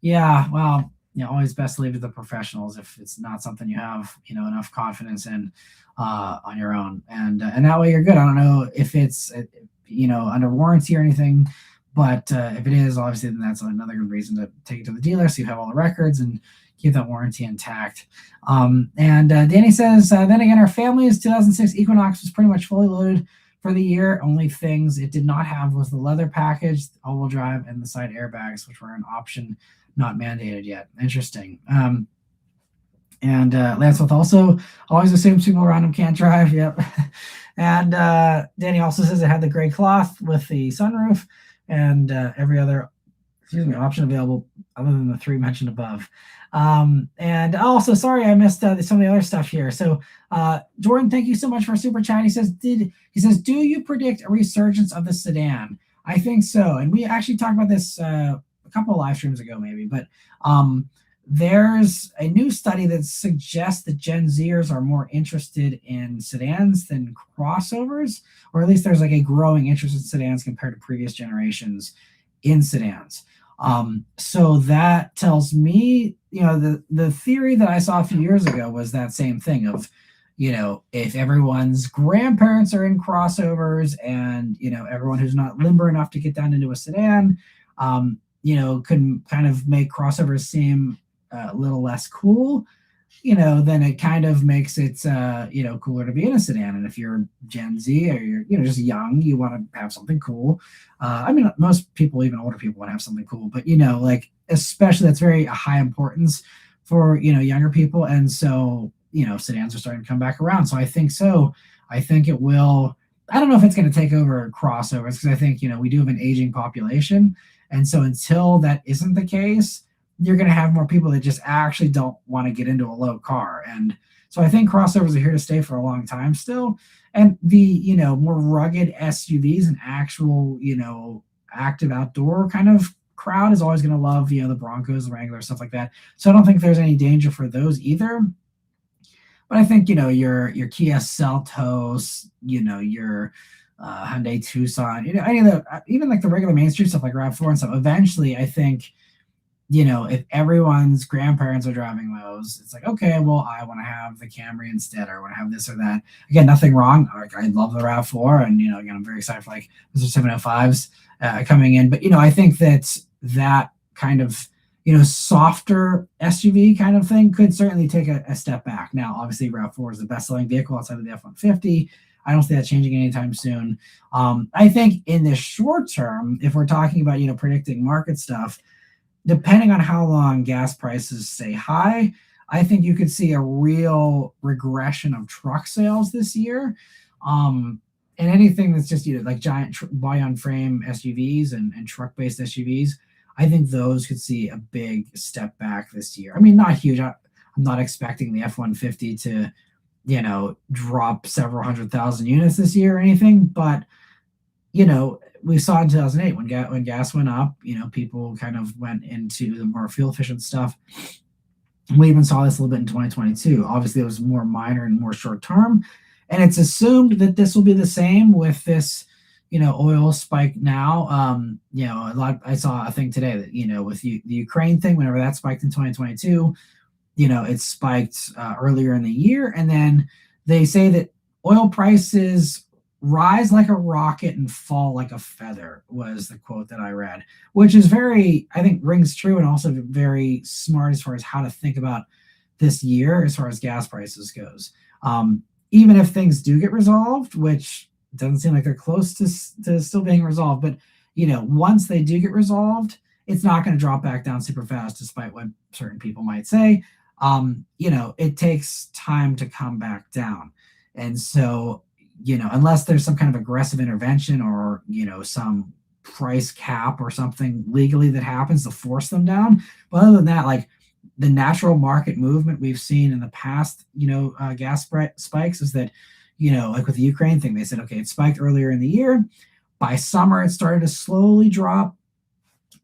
Yeah, well, always best to leave it to the professionals if it's not something you have, enough confidence in on your own. And that way you're good. I don't know if it's, under warranty or anything, but if it is, obviously, then that's another good reason to take it to the dealer so you have all the records and keep that warranty intact. And Danny says, then again, our family's 2006 Equinox was pretty much fully loaded for the year. Only things it did not have was the leather package, all-wheel drive, and the side airbags, which were an option, not mandated yet. Interesting. And Lancelot also always assumes people around him can't drive. Yep. And Danny also says it had the gray cloth with the sunroof and every other option available other than the 3 mentioned above. And also, sorry, I missed some of the other stuff here. So Jordan, thank you so much for super chat. He says, do you predict a resurgence of the sedan? I think so. And we actually talked about this a couple of live streams ago, maybe, but there's a new study that suggests that Gen Zers are more interested in sedans than crossovers, or at least there's like a growing interest in sedans compared to previous generations in sedans. So that tells me, the theory that I saw a few years ago was that same thing of, if everyone's grandparents are in crossovers and, everyone who's not limber enough to get down into a sedan, can kind of make crossovers seem a little less cool, then it kind of makes it, cooler to be in a sedan. And if you're Gen Z or you're, just young, you want to have something cool. Most people, even older people, want to have something cool, but, especially that's very high importance for, younger people. And so, sedans are starting to come back around. So I think so. I think it will. I don't know if it's going to take over crossovers because I think, we do have an aging population. And so until that isn't the case, you're going to have more people that just actually don't want to get into a low car. And so I think crossovers are here to stay for a long time still. And the, more rugged SUVs and actual, active outdoor kind of crowd is always going to love, the Broncos, the Wranglers, stuff like that. So I don't think there's any danger for those either. But I think, your Kia Seltos, your Hyundai Tucson, any of the, even like the regular mainstream stuff like RAV4 and stuff, eventually I think, if everyone's grandparents are driving those, it's like, okay, well, I want to have the Camry instead, or I want to have this or that. Again, nothing wrong. Like, I love the RAV4, and, again, I'm very excited for like Mr. 705s coming in. But, I think that kind of, softer SUV kind of thing could certainly take a step back. Now, obviously, RAV4 is the best-selling vehicle outside of the F-150. I don't see that changing anytime soon. I think in the short term, if we're talking about, predicting market stuff, depending on how long gas prices stay high, I think you could see a real regression of truck sales this year. And anything that's just, like giant body-on-frame SUVs and truck-based SUVs, I think those could see a big step back this year. Not huge. I'm not expecting the F-150 to, drop several 100,000 units this year or anything, but, we saw in 2008 when gas went up, people kind of went into the more fuel efficient stuff. We even saw this a little bit in 2022. Obviously, it was more minor and more short term, and it's assumed that this will be the same with this, oil spike now. I saw a thing today that with the Ukraine thing, whenever that spiked in 2022, it spiked earlier in the year, and then they say that oil prices rise like a rocket and fall like a feather was the quote that I read, which is very, I think, rings true and also very smart as far as how to think about this year as far as gas prices goes. Even if things do get resolved, which doesn't seem like they're close to still being resolved, but once they do get resolved, it's not going to drop back down super fast, despite what certain people might say. It takes time to come back down. And so, unless there's some kind of aggressive intervention or, some price cap or something legally that happens to force them down. But other than that, like the natural market movement we've seen in the past, gas spikes is that, like with the Ukraine thing, they said, okay, it spiked earlier in the year. By summer, it started to slowly drop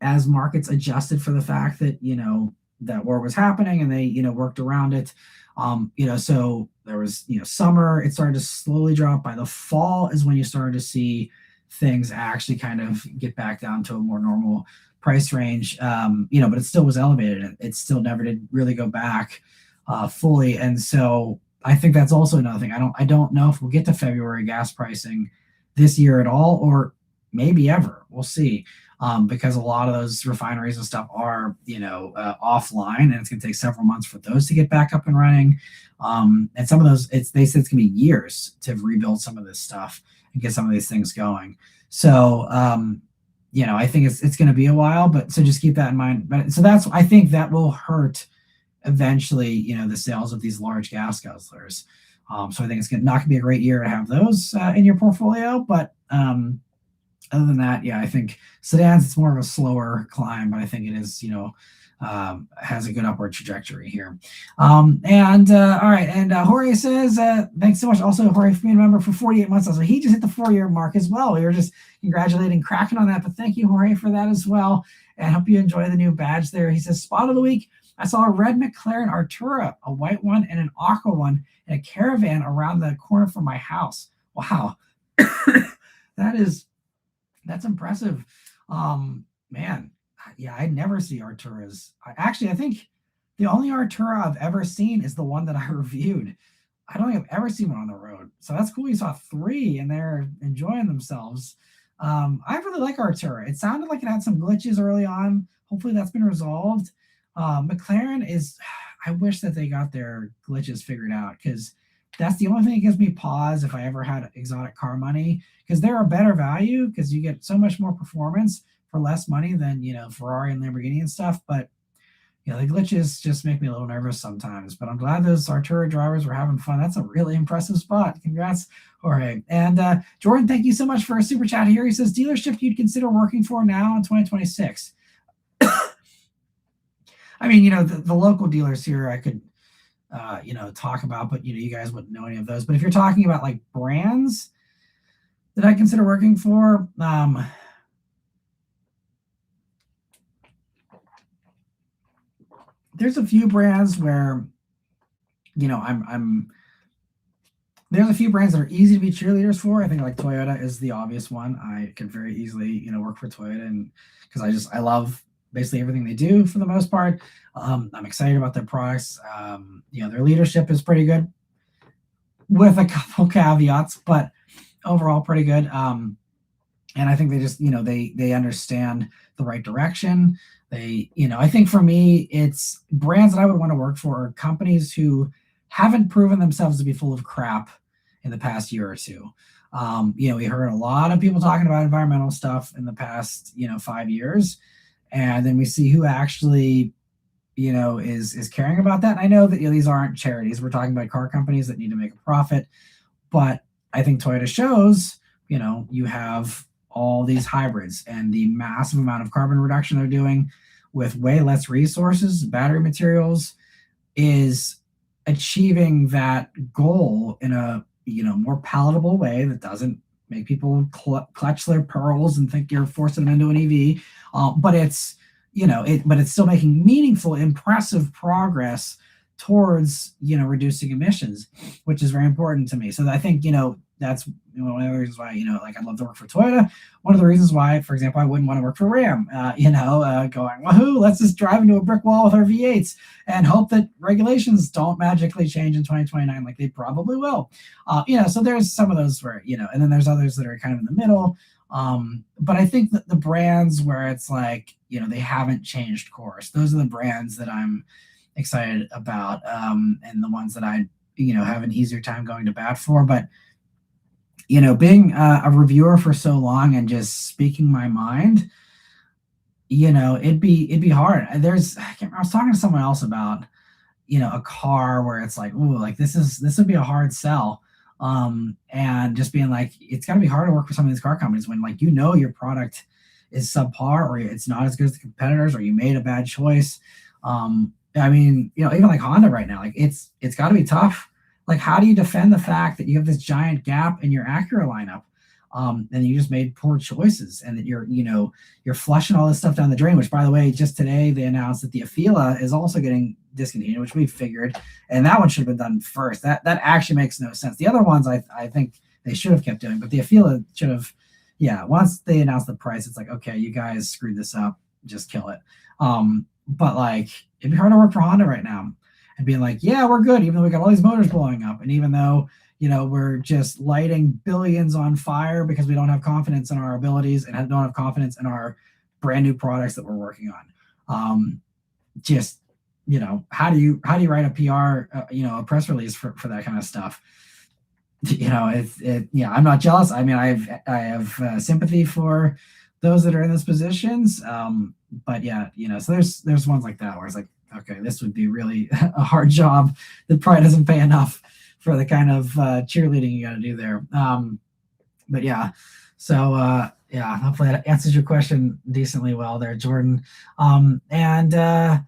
as markets adjusted for the fact that, that war was happening, and they, worked around it. So there was, summer, it started to slowly drop. By the fall is when you started to see things actually kind of get back down to a more normal price range. But it still was elevated. It still never did really go back fully. And so I think that's also another thing. I don't know if we'll get to February gas pricing this year at all, or maybe ever. We'll see. Because a lot of those refineries and stuff are, offline, and it's going to take several months for those to get back up and running. And some of those, they said it's going to be years to rebuild some of this stuff and get some of these things going. So, I think it's going to be a while, but so just keep that in mind. But so I think that will hurt eventually, the sales of these large gas guzzlers. So I think it's not going to be a great year to have those in your portfolio, but other than that, yeah, I think sedans, it's more of a slower climb, but I think it is, has a good upward trajectory here. All right. And Jorge says, thanks so much also, Jorge, for being a member for 48 months. So he just hit the 4-year mark as well. We were just congratulating Kraken on that, but thank you, Jorge, for that as well. And hope you enjoy the new badge there. He says, spot of the week, I saw a red McLaren Artura, a white one and an aqua one, in a caravan around the corner from my house. Wow. That's impressive. Man, yeah, I never see Arturas. I think the only Artura I've ever seen is the one that I reviewed. I don't think I've ever seen one on the road. So that's cool. You saw 3 and they're enjoying themselves. I really like Artura. It sounded like it had some glitches early on. Hopefully that's been resolved. McLaren I wish that they got their glitches figured out, because that's the only thing that gives me pause if I ever had exotic car money, because they're a better value because you get so much more performance for less money than, Ferrari and Lamborghini and stuff. But, the glitches just make me a little nervous sometimes. But I'm glad those Artura drivers were having fun. That's a really impressive spot. Congrats, Jorge. And Jordan, thank you so much for a super chat here. He says, dealership you'd consider working for now in 2026. I mean, the local dealers here I could talk about, but you guys wouldn't know any of those. But if you're talking about like brands that I consider working for, there's a few brands where, there's a few brands that are easy to be cheerleaders for. I think like Toyota is the obvious one. I could very easily, work for Toyota, and because I love basically everything they do for the most part. I'm excited about their products. Their leadership is pretty good with a couple caveats, but overall pretty good. And I think they just, they understand the right direction. I think for me, it's brands that I would want to work for are companies who haven't proven themselves to be full of crap in the past year or two. We heard a lot of people talking about environmental stuff in the past, 5 years. And then we see who actually, is caring about that. And I know that these aren't charities. We're talking about car companies that need to make a profit. But I think Toyota shows, you have all these hybrids and the massive amount of carbon reduction they're doing with way less resources, battery materials, is achieving that goal in a, more palatable way that doesn't make people clutch their pearls and think you're forcing them into an EV. But it's, but it's still making meaningful, impressive progress towards, reducing emissions, which is very important to me. So I think, that's one of the reasons why, I'd love to work for Toyota. One of the reasons why, for example, I wouldn't want to work for Ram, going, woohoo, let's just drive into a brick wall with our V8s and hope that regulations don't magically change in 2029 like they probably will. So there's some of those where, and then there's others that are kind of in the middle. But I think that the brands where it's like, they haven't changed course, those are the brands that I'm excited about, and the ones that I, have an easier time going to bat for. But being a reviewer for so long and just speaking my mind, it'd be hard. I was talking to someone else about, a car where it's like, ooh, like this would be a hard sell. And just being like, it's gotta be hard to work for some of these car companies when like, your product is subpar, or it's not as good as the competitors, or you made a bad choice. I mean, even like Honda right now, like it's gotta be tough. Like, how do you defend the fact that you have this giant gap in your Acura lineup? And you just made poor choices, and that you're flushing all this stuff down the drain. Which, by the way, just today they announced that the Afila is also getting discontinued, which we figured, and that one should have been done first. That actually makes no sense. The other ones I think they should have kept doing, but the Afila should have. Yeah, once they announced the price, it's like, okay, you guys screwed this up, just kill it. But like, it'd be hard to work for Honda right now and being like, yeah, we're good, even though we got all these motors blowing up, and even though we're just lighting billions on fire because we don't have confidence in our abilities and don't have confidence in our brand new products that we're working on. Just, how do you write a PR, a press release for that kind of stuff? I'm not jealous. I mean, I have sympathy for those that are in those positions. But yeah, so there's ones like that where it's like, okay, this would be really a hard job that probably doesn't pay enough for the kind of cheerleading you got to do there. But yeah, so yeah, hopefully that answers your question decently well there, Jordan. And let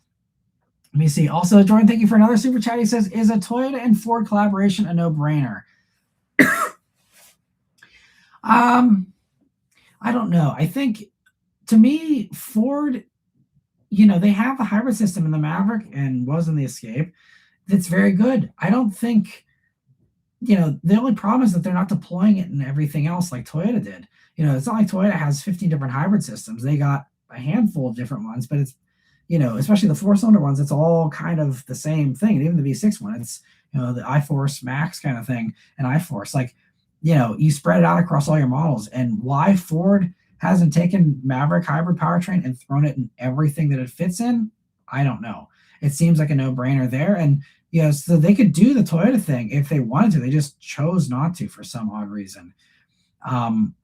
me see. Also, Jordan, thank you for another super chat. He says, is a Toyota and Ford collaboration a no-brainer? I don't know. I think, to me, Ford, they have a hybrid system in the Maverick and was in the Escape that's very good. I don't think, the only problem is that they're not deploying it in everything else like Toyota did. It's not like Toyota has 15 different hybrid systems. They got a handful of different ones, but it's, especially the 4-cylinder ones, it's all kind of the same thing. And even the V6 one, it's, the iForce Max kind of thing, and iForce. Like, you spread it out across all your models. And why Ford hasn't taken Maverick hybrid powertrain and thrown it in everything that it fits in, I don't know. It seems like a no-brainer there. And, so they could do the Toyota thing if they wanted to. They just chose not to for some odd reason.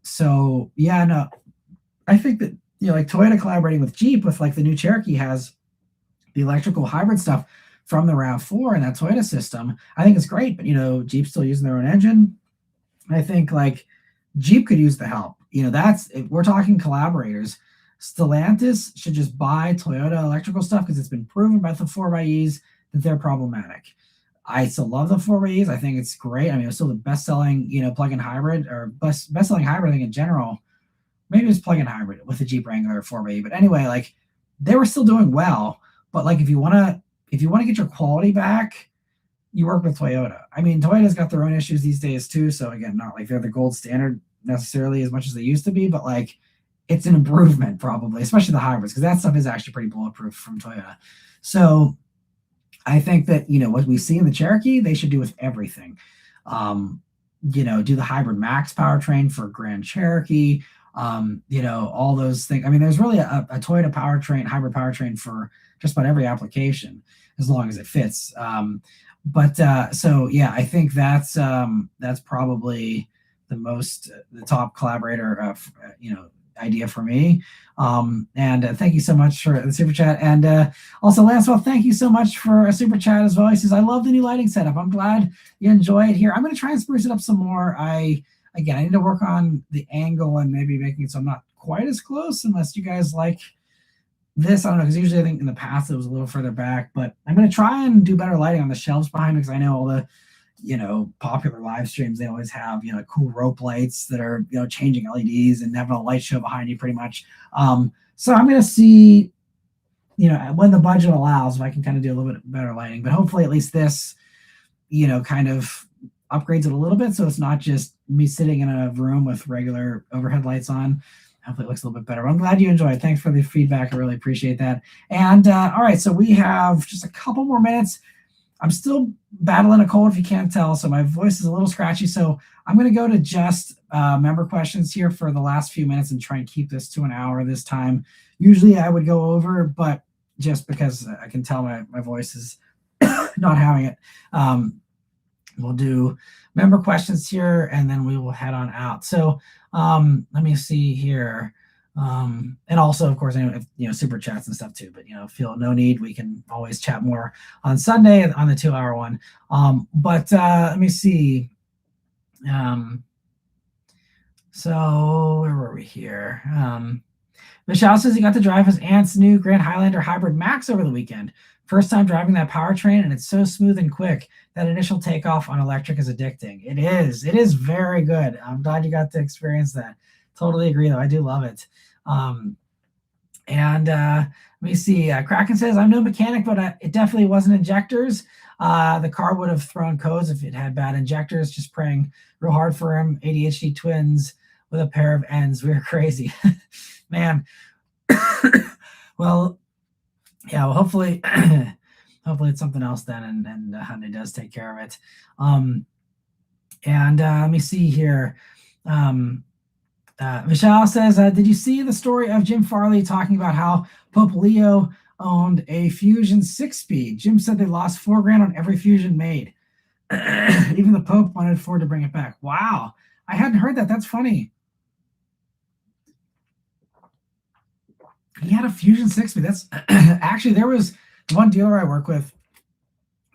So, yeah, no, I think that, like Toyota collaborating with Jeep with like the new Cherokee has the electrical hybrid stuff from the RAV4 and that Toyota system. I think it's great, but, Jeep's still using their own engine. I think like Jeep could use the help. We're talking collaborators. Stellantis should just buy Toyota electrical stuff because it's been proven by the 4xEs that they're problematic. I still love the 4xEs. I think it's great. I mean, it's still the best-selling, plug-in hybrid, or best-selling hybrid, I think, in general. Maybe it's plug-in hybrid with the Jeep Wrangler 4xE. But anyway, like, they were still doing well. But like, if you want to get your quality back, you work with Toyota. I mean, Toyota's got their own issues these days too. So again, not like they're the gold standard necessarily as much as they used to be, but like, it's an improvement probably, especially the hybrids, because that stuff is actually pretty bulletproof from Toyota. So I think that, what we see in the Cherokee, they should do with everything. Do the hybrid max powertrain for Grand Cherokee, all those things. I mean, there's really a Toyota powertrain, hybrid powertrain for just about every application, as long as it fits. So yeah, I think that's probably the top collaborator, idea for me. And thank you so much for the super chat. And also, Lancewell, thank you so much for a super chat as well. He says, I love the new lighting setup. I'm glad you enjoy it here. I'm going to try and spruce it up some more. I need to work on the angle and maybe making it so I'm not quite as close, unless you guys like this. I don't know, because usually I think in the past it was a little further back, but I'm going to try and do better lighting on the shelves behind me, because I know all the popular live streams, they always have cool rope lights that are changing LEDs and having a light show behind you pretty much. So I'm going to see when the budget allows, if I can kind of do a little bit better lighting. But hopefully at least this kind of upgrades it a little bit, so it's not just me sitting in a room with regular overhead lights on. Hopefully it looks a little bit better. But I'm glad you enjoyed. Thanks for the feedback. I really appreciate that. And all right, so we have just a couple more minutes. I'm still battling a cold, if you can't tell, so my voice is a little scratchy. So I'm going to go to just member questions here for the last few minutes and try and keep this to an hour this time. Usually I would go over, but just because I can tell my voice is not having it, we'll do member questions here, and then we will head on out. So let me see here. And also, of course, super chats and stuff too, but feel no need. We can always chat more on Sunday on the 2-hour one. But let me see. So where were we here? Michelle says he got to drive his aunt's new Grand Highlander Hybrid Max over the weekend. First time driving that powertrain, and it's so smooth and quick. That initial takeoff on electric is addicting. It is. It is very good. I'm glad you got to experience that. Totally agree, though. I do love it. And let me see. Kraken says, I'm no mechanic, but it definitely wasn't injectors. The car would have thrown codes if it had bad injectors. Just praying real hard for him. ADHD twins with a pair of ends. We're crazy. Man. Well, yeah, well, hopefully it's something else then, and Hyundai does take care of it. And let me see here. Michelle says, did you see the story of Jim Farley talking about how Pope Leo owned a Fusion 6-speed? Jim said they lost $4,000 on every Fusion made. Even the Pope wanted Ford to bring it back. Wow. I hadn't heard that. That's funny. He had a Fusion 6-speed. That's actually, there was one dealer I work with.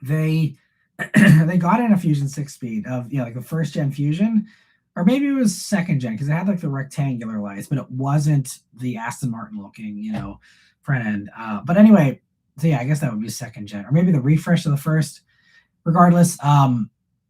They got in a Fusion 6-speed of, like the first gen Fusion, or maybe it was second gen, because it had like the rectangular lights, but it wasn't the Aston Martin looking, front end. But anyway, so yeah, I guess that would be second gen, or maybe the refresh of the first. Regardless,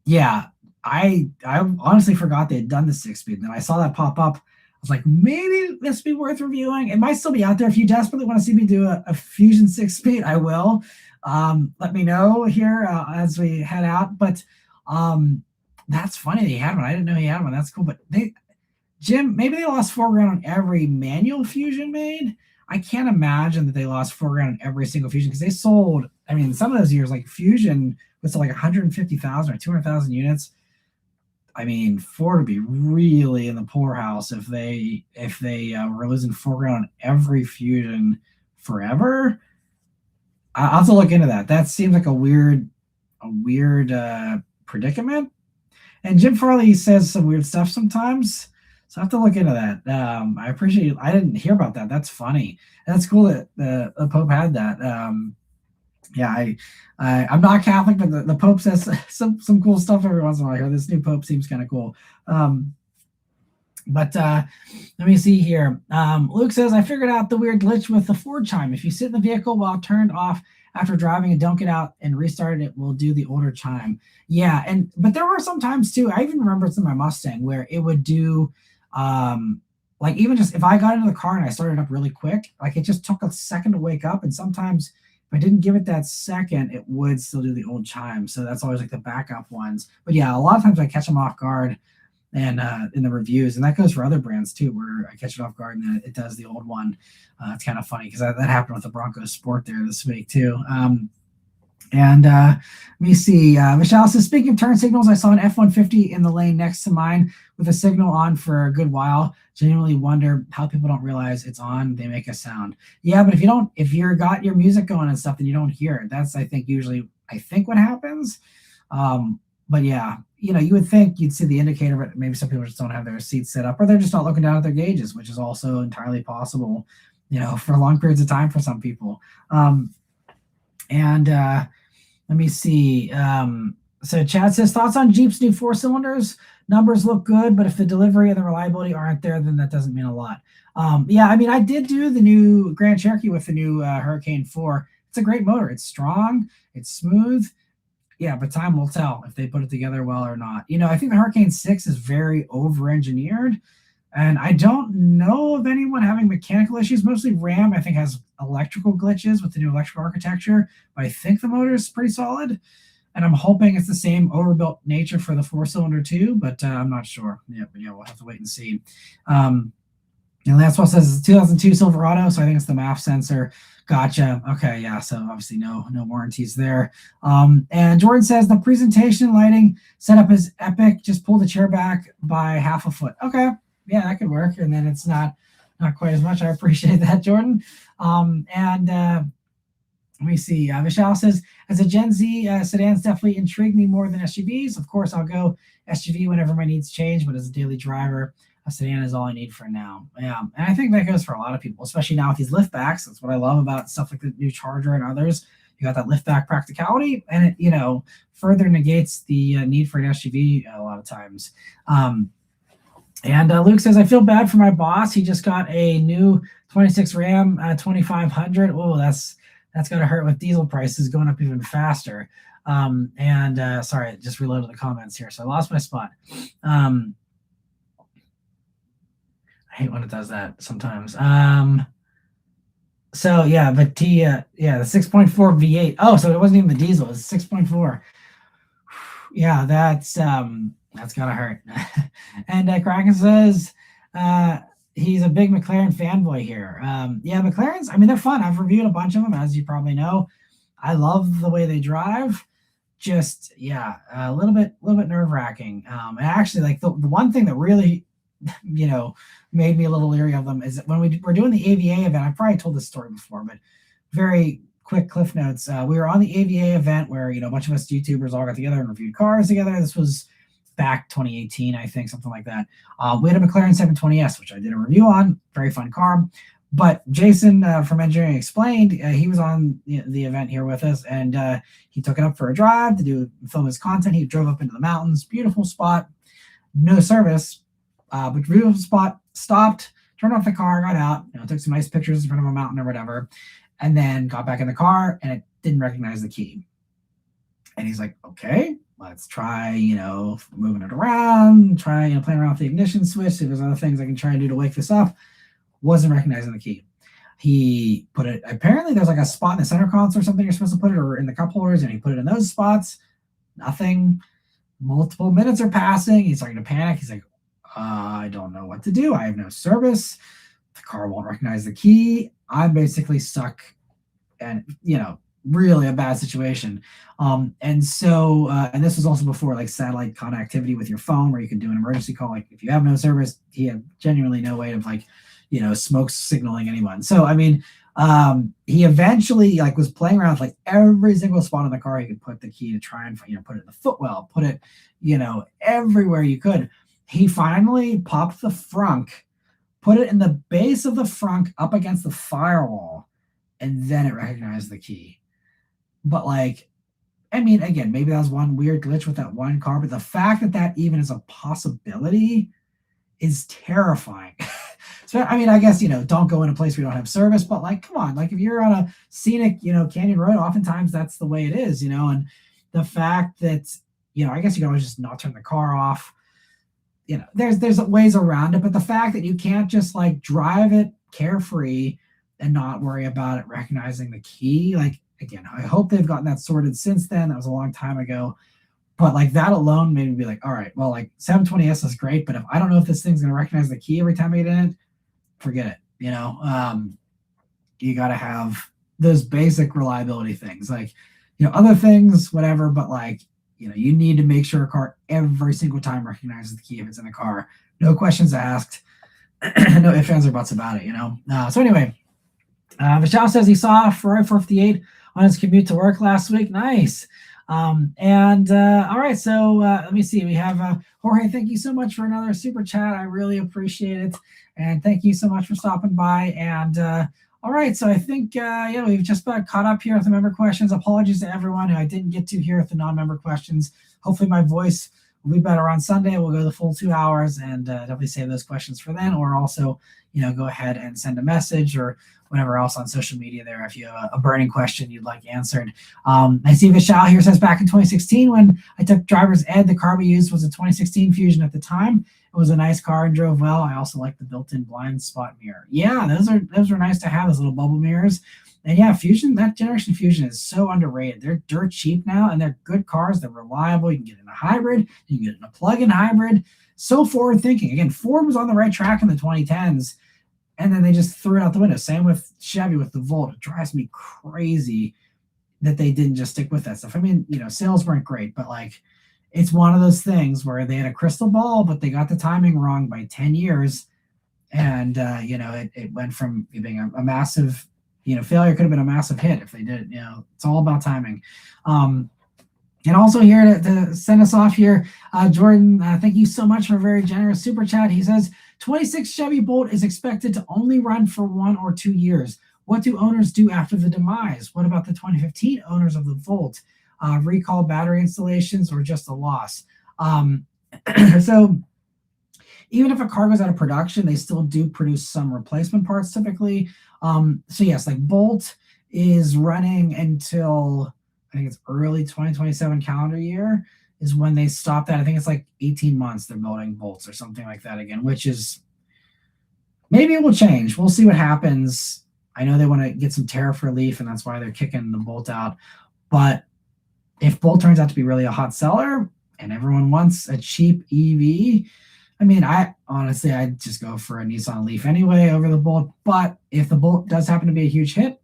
yeah, I honestly forgot they had done the 6-speed. And then I saw that pop up. I was like, maybe this would be worth reviewing. It might still be out there. If you desperately want to see me do a Fusion 6-speed, I will. Let me know here as we head out. But that's funny that he had one. I didn't know he had one. That's cool. But Jim, maybe they lost $4,000 on every manual Fusion made. I can't imagine that they lost $4,000 on every single Fusion, because they sold, some of those years, like Fusion was like 150,000 or 200,000 units. Ford would be really in the poorhouse if they were losing $4,000 on every Fusion forever. I'll have to look into that. That seems like a weird predicament. And Jim Farley says some weird stuff sometimes, so I have to look into that. I appreciate it. I didn't hear about that. That's funny. And that's cool that the Pope had that. Yeah, I'm not Catholic, but the Pope says some cool stuff every once in a while. This new Pope seems kind of cool. But let me see here. Luke says, I figured out the weird glitch with the Ford chime. If you sit in the vehicle while turned off after driving and don't get out and restart it, will do the older chime. Yeah, but there were some times too. I even remember it's in my Mustang where it would do, like even just if I got into the car and I started up really quick, like it just took a second to wake up. And sometimes if I didn't give it that second, it would still do the old chime. So that's always like the backup ones. But yeah, a lot of times I catch them off guard and in the reviews, and that goes for other brands too, where I catch it off guard and then it does the old one. It's kind of funny because that happened with the Bronco Sport there this week too. And let me see. Michelle says, speaking of turn signals, I saw an F-150 in the lane next to mine with a signal on for a good while. Genuinely wonder how people don't realize it's on. They make a sound. Yeah, but if you're got your music going and stuff, then you don't hear it. That's, I think what happens. But yeah, you would think you'd see the indicator, but maybe some people just don't have their seats set up, or they're just not looking down at their gauges, which is also entirely possible, for long periods of time for some people. And let me see. So Chad says, thoughts on Jeep's new 4-cylinders? Numbers look good, but if the delivery and the reliability aren't there, then that doesn't mean a lot. Yeah, I did do the new Grand Cherokee with the new Hurricane 4. It's a great motor. It's strong. It's smooth. Yeah, but time will tell if they put it together well or not. I think the Hurricane 6 is very over-engineered, and I don't know of anyone having mechanical issues. Mostly Ram, I think, has electrical glitches with the new electrical architecture, but I think the motor is pretty solid, and I'm hoping it's the same overbuilt nature for the 4-cylinder too, but I'm not sure. Yeah, but yeah, we'll have to wait and see. And that's what says it's 2002 Silverado, so I think it's the MAF sensor. Gotcha. Okay, yeah, so obviously no warranties there. And Jordan says the presentation lighting setup is epic. Just pull the chair back by half a foot. Okay, yeah, that could work. And then it's not quite as much. I appreciate that, Jordan. And let me see. Michelle says, as a Gen Z, sedans definitely intrigue me more than SUVs. Of course, I'll go SUV whenever my needs change, but as a daily driver, a sedan is all I need for now. Yeah, and I think that goes for a lot of people, especially now with these liftbacks. That's what I love about stuff like the new Charger and others. You got that liftback practicality, and it further negates the need for an SUV a lot of times. And Luke says, I feel bad for my boss. He just got a new 26 Ram 2500. Oh, that's got to hurt with diesel prices going up even faster. Sorry, I just reloaded the comments here, so I lost my spot. I hate when it does that sometimes. So yeah, but the 6.4 V8. Oh, so it wasn't even the diesel. It's 6.4. Yeah, that's gotta hurt. And Kraken says he's a big McLaren fanboy here. Yeah, McLarens. I mean, they're fun. I've reviewed a bunch of them, as you probably know. I love the way they drive. Just a little bit nerve wracking. And actually, like the one thing that really made me a little leery of them is that when we were doing the AVA event, I've probably told this story before, but very quick cliff notes. We were on the AVA event where, a bunch of us YouTubers all got together and reviewed cars together. This was back 2018, I think, something like that. We had a McLaren 720S, which I did a review on. Very fun car. But Jason from Engineering Explained, he was on the event here with us, and he took it up for a drive to film his content. He drove up into the mountains. Beautiful spot. No service. But beautiful spot, stopped, turned off the car, got out, took some nice pictures in front of a mountain or whatever, and then got back in the car, and it didn't recognize the key. And he's like, okay, let's try, moving it around, try, playing around with the ignition switch, see if there's other things I can try and do to wake this up. Wasn't recognizing the key. He put it, apparently there's like a spot in the center console or something you're supposed to put it, or in the cup holders, and he put it in those spots. Nothing. Multiple minutes are passing. He's starting to panic. He's like, I don't know what to do. I have no service. The car won't recognize the key. I'm basically stuck, and really a bad situation. And so, and this was also before like satellite connectivity with your phone, where you can do an emergency call. Like if you have no service, he had genuinely no way of like, smoke signaling anyone. So I mean, he eventually like was playing around with like every single spot on the car he could put the key to try and put it in the footwell, put it everywhere you could. He finally popped the frunk, put it in the base of the frunk up against the firewall, and then it recognized the key. But like, I mean, again, maybe that was one weird glitch with that one car, but the fact that that even is a possibility is terrifying. So, I mean, I guess, don't go in a place where you don't have service, but like, come on, like if you're on a scenic, canyon road, oftentimes that's the way it is, and the fact that, I guess you can always just not turn the car off. There's ways around it, but the fact that you can't just like drive it carefree and not worry about it recognizing the key, like, again, I hope they've gotten that sorted since then. That was a long time ago, but like that alone made me be like, all right, well, like 720S is great, but if I don't know if this thing's gonna recognize the key every time I get in it, forget it. You got to have those basic reliability things, like other things, whatever, but like you need to make sure a car every single time recognizes the key if it's in the car. No questions asked. No ifs, ands, or buts about it, So anyway, Vishal says he saw a Ferrari 458 on his commute to work last week. Nice. All right, so let me see. We have Jorge. Thank you so much for another super chat. I really appreciate it. And thank you so much for stopping by. And all right, so I think, we've just about caught up here with the member questions. Apologies to everyone who I didn't get to here with the non-member questions. Hopefully my voice will be better on Sunday. We'll go the full 2 hours and definitely save those questions for then, or also, go ahead and send a message or whatever else on social media there if you have a burning question you'd like answered. I see Vishal here says, back in 2016 when I took driver's ed, the car we used was a 2016 Fusion at the time. It was a nice car and drove well. I also like the built-in blind spot mirror. Yeah, those are nice to have, those little bubble mirrors. And yeah, Fusion, that generation Fusion is so underrated. They're dirt cheap now, and they're good cars. They're reliable. You can get in a hybrid. You can get in a plug-in hybrid. So forward-thinking. Again, Ford was on the right track in the 2010s, and then they just threw it out the window. Same with Chevy with the Volt. It drives me crazy that they didn't just stick with that stuff. I mean, sales weren't great, but like, it's one of those things where they had a crystal ball, but they got the timing wrong by 10 years. And, it went from being a massive, failure, could have been a massive hit if they did. It's all about timing. And also here to send us off here, Jordan, thank you so much for a very generous super chat. He says, 26 Chevy Bolt is expected to only run for 1 or 2 years. What do owners do after the demise? What about the 2015 owners of the Volt? Recall battery installations or just a loss? So even if a car goes out of production, they still do produce some replacement parts typically. So yes, like Bolt is running until I think it's early 2027 calendar year is when they stop that. I think it's like 18 months they're building Bolts or something like that again, which is maybe it will change. We'll see what happens. I know they want to get some tariff relief, and that's why they're kicking the Bolt out. But if Bolt turns out to be really a hot seller and everyone wants a cheap EV, I mean, I honestly, I'd just go for a Nissan Leaf anyway over the Bolt. But if the Bolt does happen to be a huge hit,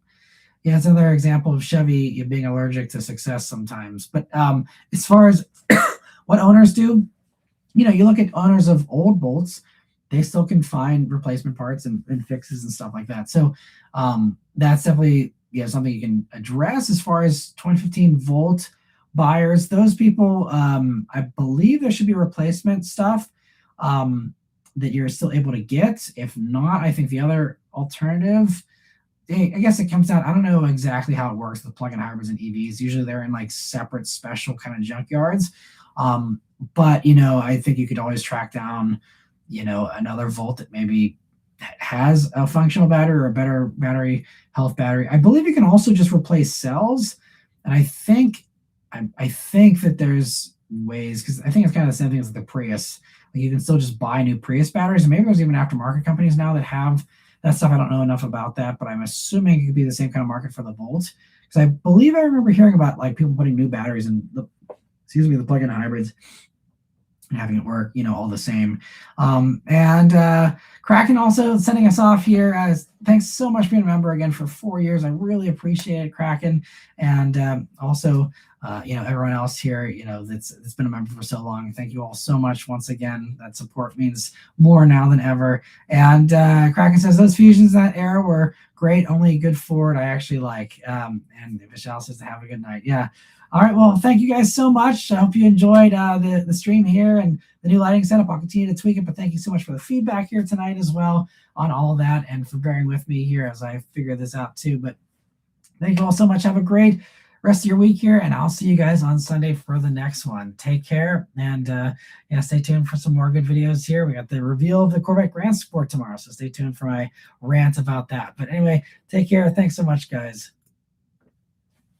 yeah, it's another example of Chevy being allergic to success sometimes. But as far as what owners do, you look at owners of old Bolts, they still can find replacement parts and fixes and stuff like that. So that's definitely something you can address. As far as 2015 Volt buyers, those people, I believe there should be replacement stuff that you're still able to get. If not, I think the other alternative, I guess it comes down, I don't know exactly how it works with plug-in hybrids and EVs. Usually they're in like separate special kind of junkyards. But I think you could always track down, another Volt that maybe has a functional battery or a better battery health battery. I believe you can also just replace cells. And I think that there's ways, because I think it's kind of the same thing as the Prius. Like you can still just buy new Prius batteries, and maybe there's even aftermarket companies now that have that stuff. I don't know enough about that, but I'm assuming it could be the same kind of market for the Volt. Because I believe I remember hearing about like people putting new batteries in the plug-in hybrids and having it work, all the same. And Kraken also sending us off here. Thanks so much for being a member again for 4 years. I really appreciate it, Kraken. And also, everyone else here, that's been a member for so long. Thank you all so much once again. That support means more now than ever. And Kraken says those Fusions in that era were great. Only good Ford I actually like. And Michelle says to have a good night. Yeah. All right. Well, thank you guys so much. I hope you enjoyed the stream here and the new lighting setup. I'll continue to tweak it, but thank you so much for the feedback here tonight as well on all of that and for bearing with me here as I figure this out too. But thank you all so much. Have a great rest of your week here, and I'll see you guys on Sunday for the next one. Take care, and stay tuned for some more good videos here. We got the reveal of the Corvette Grand Sport tomorrow, so stay tuned for my rant about that. But anyway, take care. Thanks so much, guys.